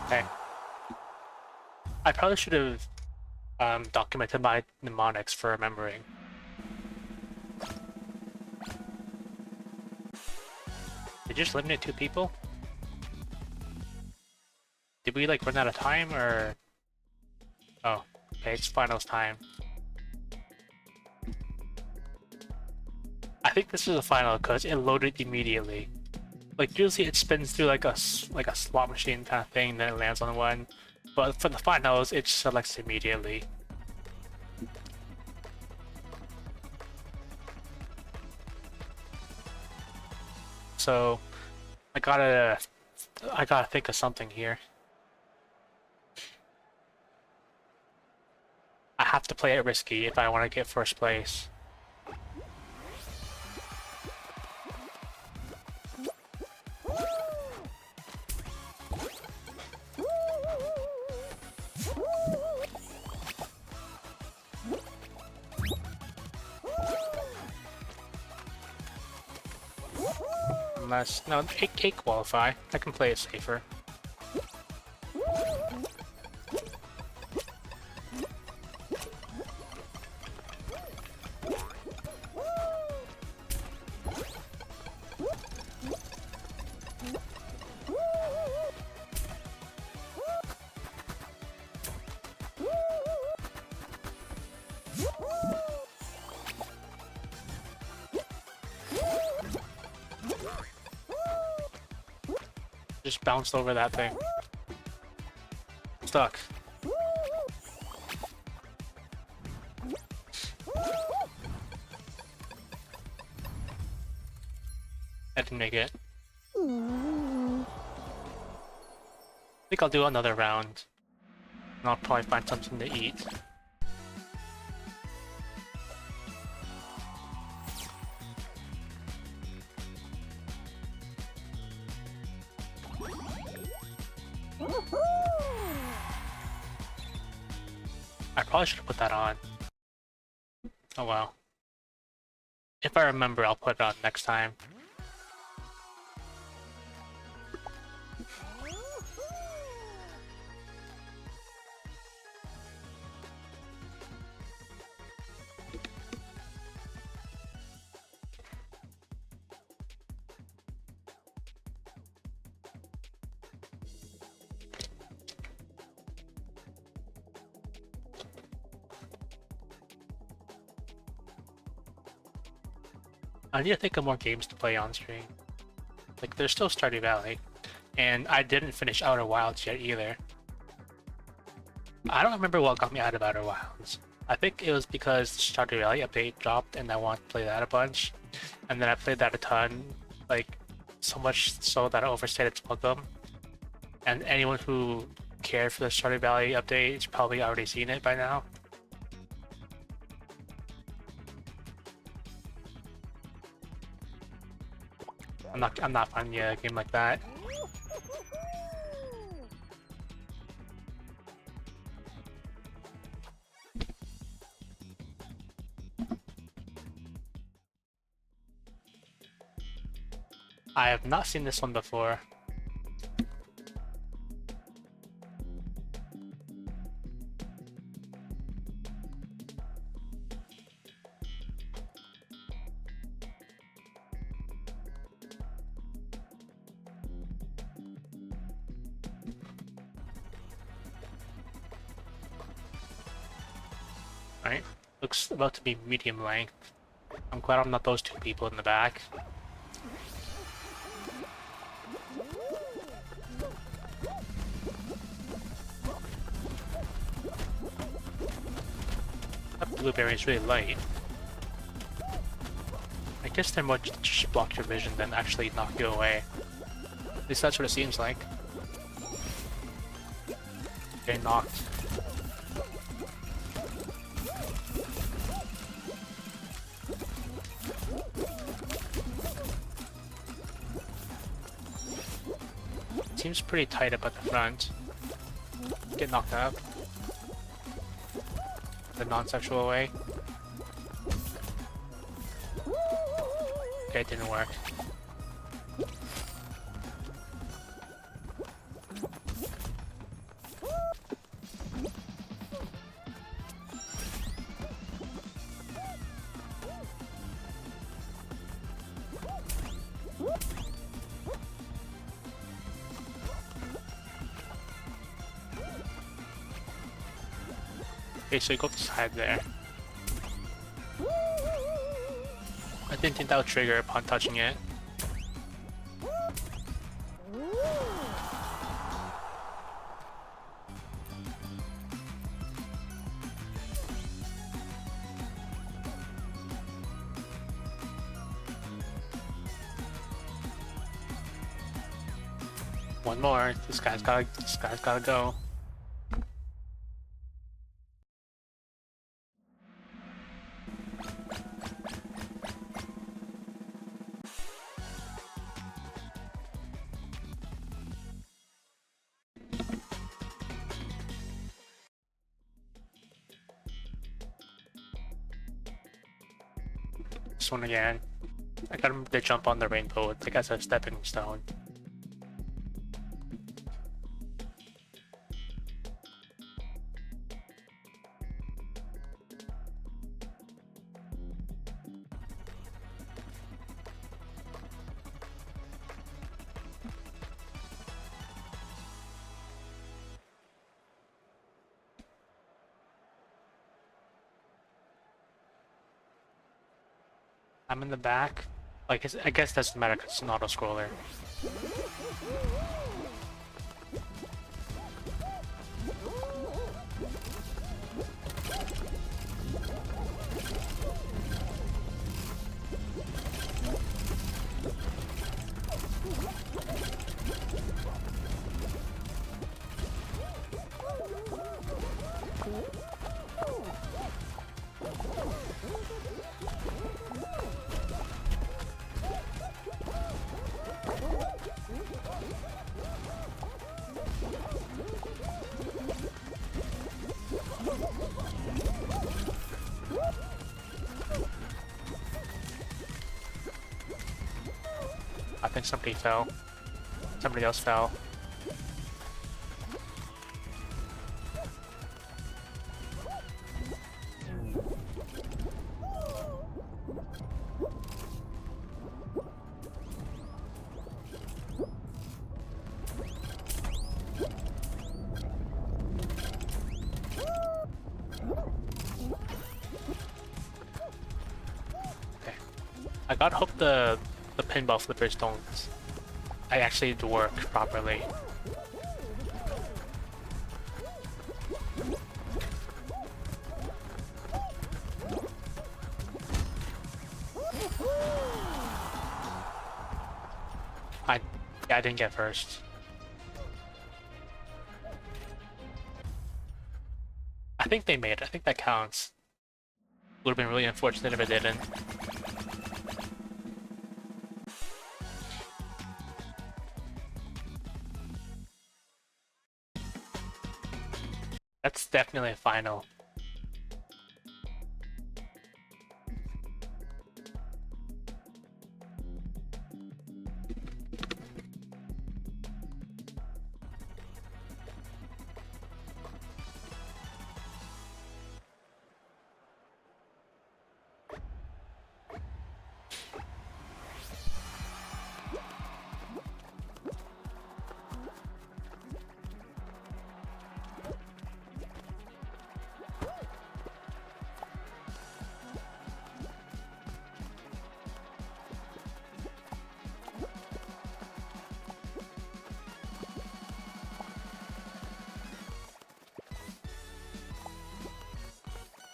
Okay. I probably should have documented my mnemonics for remembering. Did you just eliminate 2 people? Did we like run out of time or? Oh, okay, it's finals time. I think this is the final because it loaded immediately. Like usually it spins through like a slot machine kind of thing, then it lands on one. But for the finals, it selects immediately. So I gotta think of something here. have to play it risky if I want to get first place. Unless, no, it qualify. I can play it safer. Just bounced over that thing. Stuck. I didn't make it. I think I'll do another round. And I'll probably find something to eat. I probably should have put that on. Oh well. If I remember, I'll put it on next time. I need to think of more games to play on stream. Like, there's still Stardew Valley, and I didn't finish Outer Wilds yet either. I don't remember what got me out of Outer Wilds. I think it was because the Stardew Valley update dropped and I wanted to play that a bunch. And then I played that a ton, like, so much so that I overstayed its welcome. And anyone who cared for the Stardew Valley update has probably already seen it by now. I'm not finding a game like that. I have not seen this one before. Right, looks about to be medium length. I'm glad I'm not those two people in the back. That blueberry is really light. I guess they're more just block your vision than actually knock you away. At least that's what it seems like. Getting knocked. Seems pretty tight up at the front. Get knocked up. The non-sexual way. Okay, it didn't work. Okay, so you go to the side there. I didn't think that would trigger upon touching it. One more. This guy's gotta go. this one again. I got him to jump on the rainbow, like as a stepping stone. I'm in the back. Like, I guess it doesn't matter because it's an auto-scroller. I think somebody fell. Somebody else fell. Okay. I gotta hope the pinball flippers don't actually work properly. I didn't get first. I think they made it. I think that counts. Would have been really unfortunate if it didn't. That's definitely a final.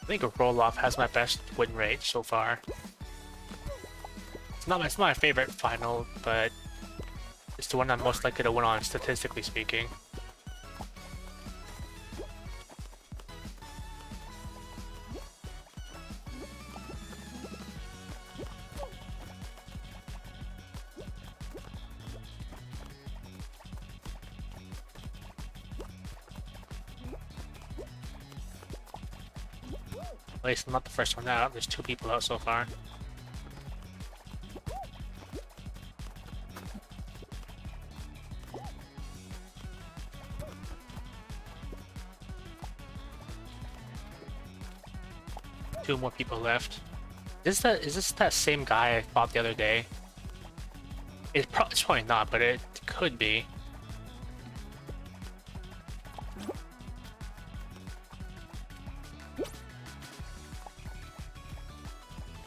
I think a roll-off has my best win rate so far. It's not my favorite final, but it's the one I'm most likely to win on, statistically speaking. At least I'm not the first one out. There's 2 people out so far. Two more people left. Is this that same guy I fought the other day? It's probably not, but it could be.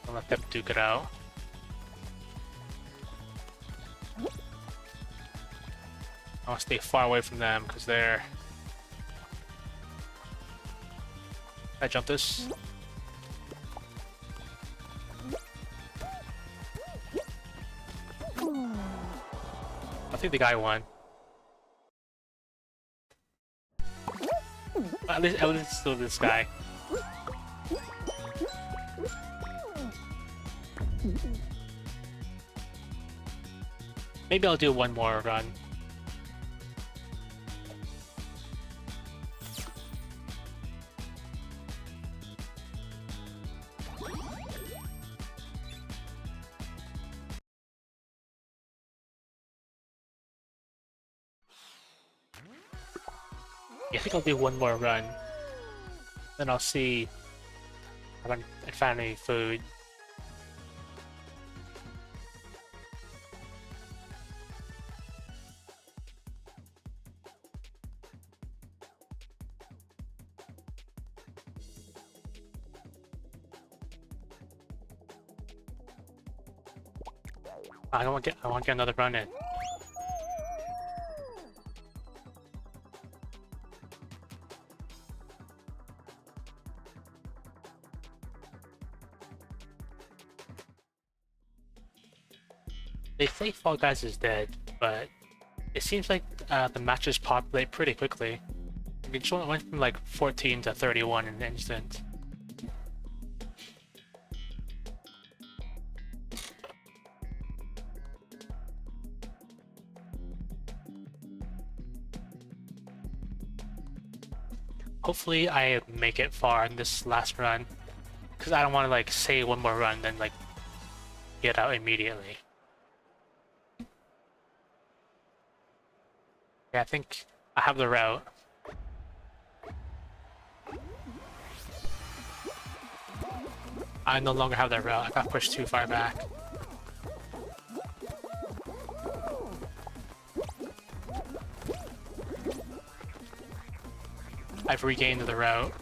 I'll let them duke it out. I'll stay far away from them because they're... Can I jump this? I think the guy won. At least it's still this guy. Maybe I'll do one more run. I think I'll do one more run. Then I'll see if I can find any food. I want to get another run in. They say Fall Guys is dead, but it seems like the matches populate pretty quickly. It just went from like 14 to 31 in an instant. Hopefully I make it far in this last run, because I don't want to like say one more run then like get out immediately. Yeah, I think I have the route. I no longer have that route. I got pushed too far back. I've regained the route.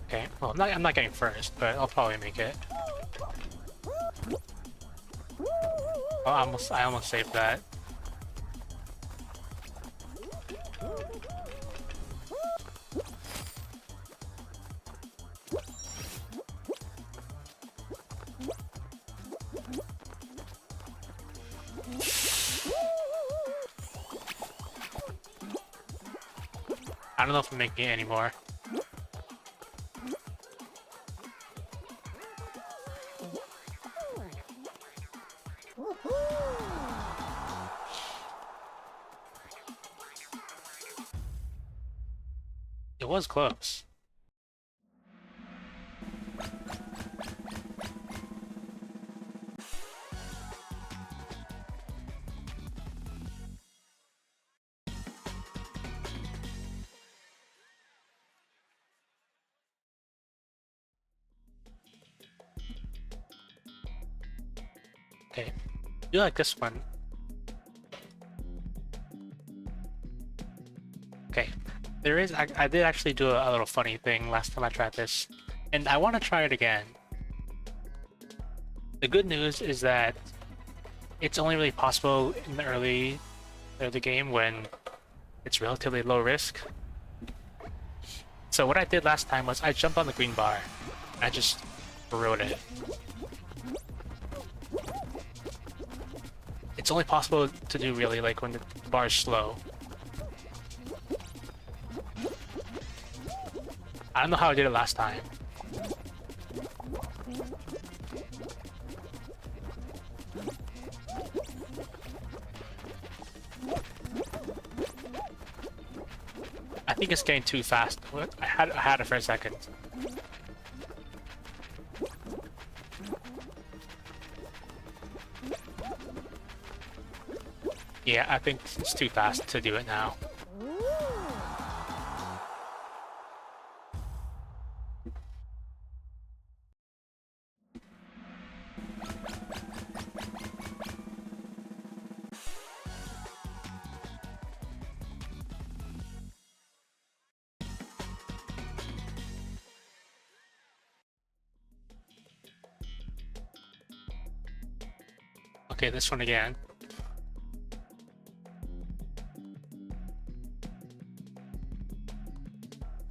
Okay, well, I'm not getting first, but I'll probably make it. Oh, I almost saved that. I don't know if I'm making it anymore. It was close. Okay, do like this one. Okay, there is. I did actually do a little funny thing last time I tried this, and I want to try it again. The good news is that it's only really possible in the early of the game when it's relatively low risk. So what I did last time was I jumped on the green bar. I just rode it. It's only possible to do really like when the bar is slow. I don't know how I did it last time. I think it's getting too fast. I had it for a second. Yeah, I think it's too fast to do it now. Okay, this one again.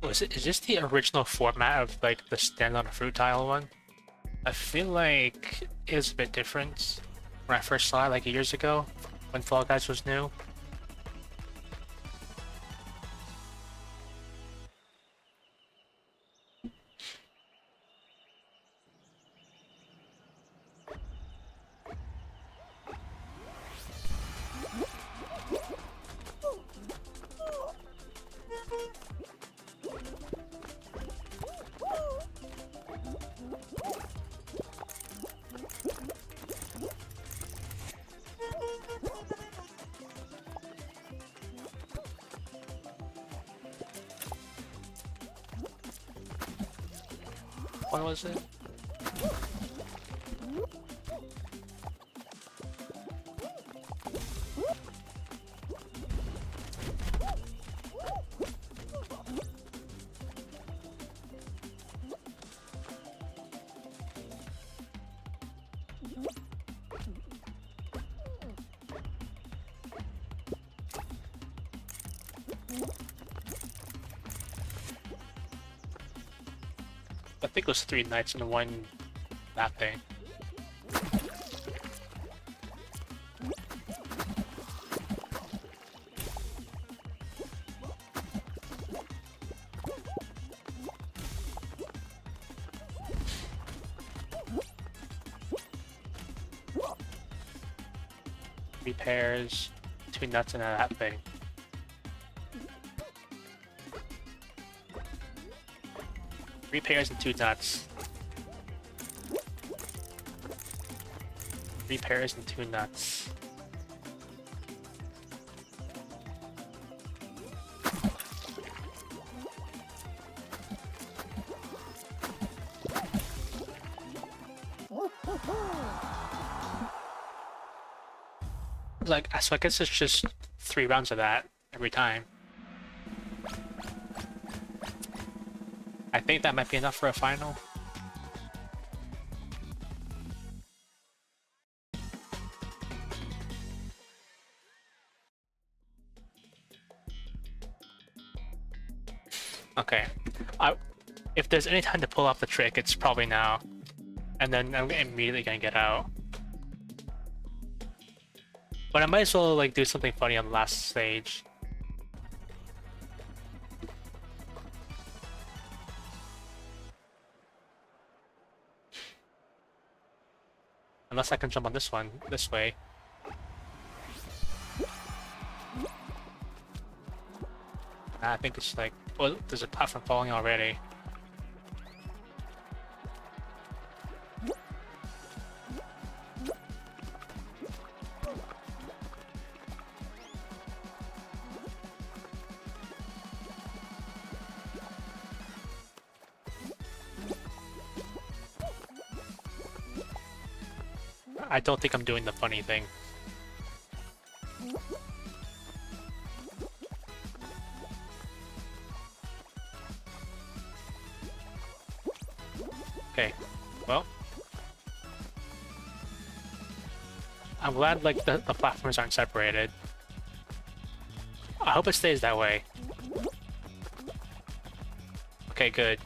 Oh, is this the original format of like the stand on a fruit tile one? I feel like it was a bit different when I first saw it like years ago when Fall Guys was new. one was it? I think it was 3 knights and 1 that thing. Three pairs, 2 nuts and a that thing. Three pairs and 2 nuts. 3 pairs and 2 nuts. Like, so I guess it's just 3 rounds of that every time. I think that might be enough for a final. Okay. If there's any time to pull off the trick, it's probably now. And then I'm immediately gonna get out. But I might as well like do something funny on the last stage. Unless I can jump on this one, this way. I think it's like, well, there's a platform falling already. I don't think I'm doing the funny thing. Okay, well. I'm glad like the platforms aren't separated. I hope it stays that way. Okay, good.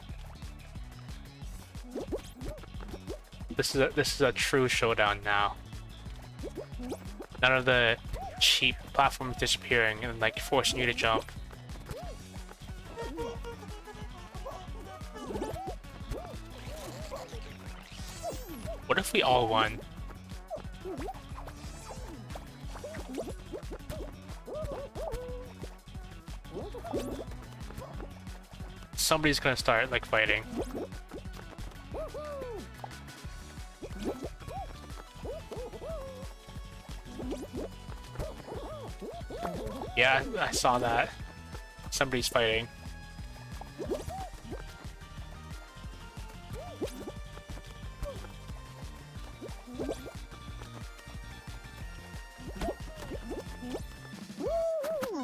This is a true showdown now. None of the cheap platforms disappearing and like forcing you to jump. What if we all won? Somebody's gonna start like fighting. Yeah, I saw that. Somebody's fighting.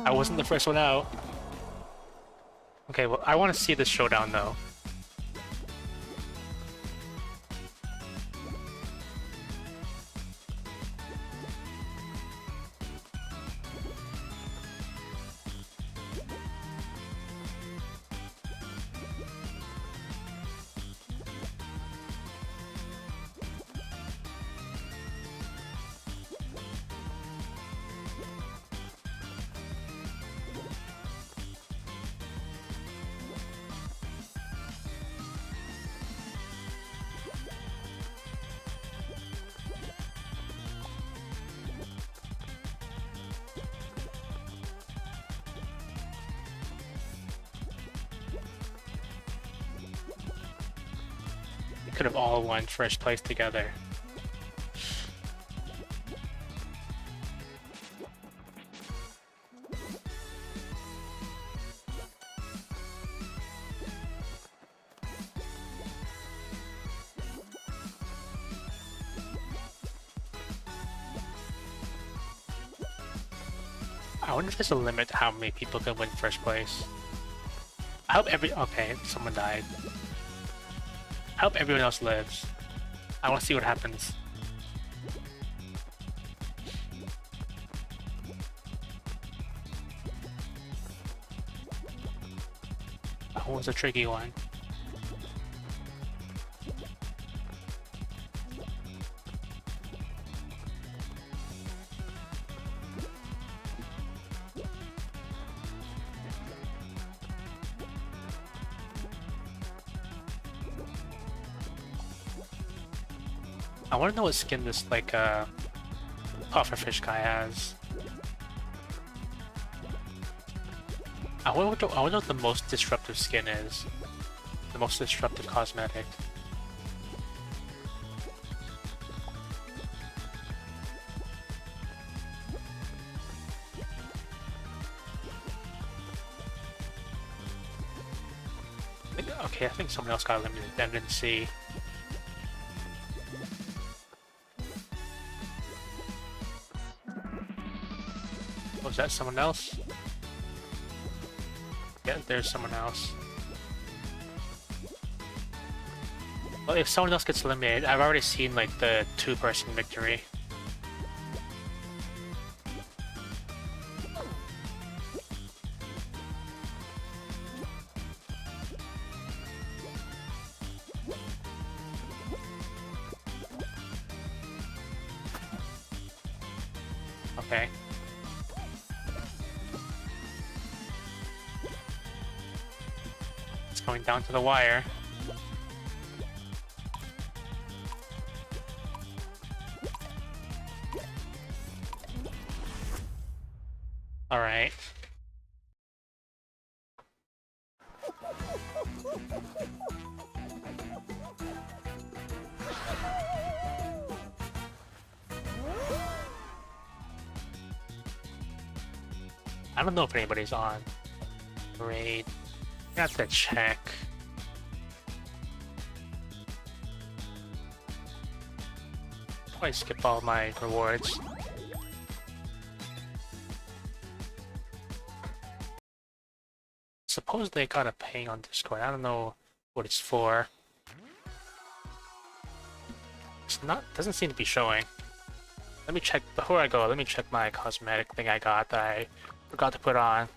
I wasn't the first one out. Okay, well, I want to see this showdown though. We could have all won first place together. I wonder if there's a limit to how many people can win first place. I hope okay, someone died. I hope everyone else lives. I want to see what happens. That one's a tricky one. I want to know what skin this pufferfish guy has. I wonder what the most disruptive skin is. The most disruptive cosmetic. Okay, I think someone else got eliminated. I didn't see. Was that someone else? Yeah, there's someone else. Well, if someone else gets eliminated, I've already seen like the two-person victory. Okay. It's going down to the wire. All right. I don't know if anybody's on raid. I have to check. Probably skip all my rewards. Supposedly I got a ping on Discord. I don't know what it's for. It's not, doesn't seem to be showing. Let me check, before I go, let me check my cosmetic thing I got that I forgot to put on.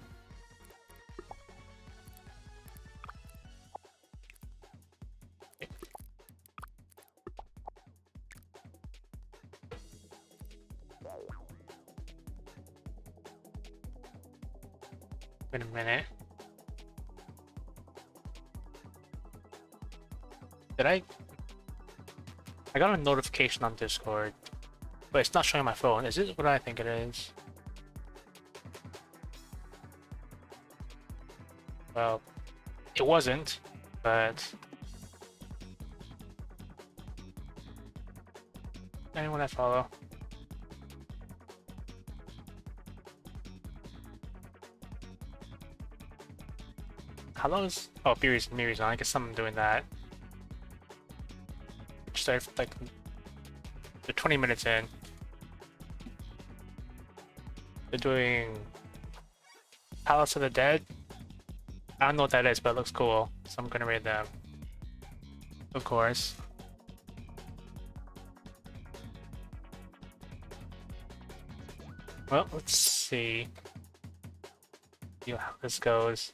Wait a minute. Did I got a notification on Discord, but it's not showing my phone. Is it what I think it is? Well, it wasn't, but anyone I follow. How long is... Oh, Miri's on. I guess I'm doing that. Started like... They're 20 minutes in. They're doing... Palace of the Dead? I don't know what that is, but it looks cool. So I'm gonna raid them. Of course. Well, let's see how this goes.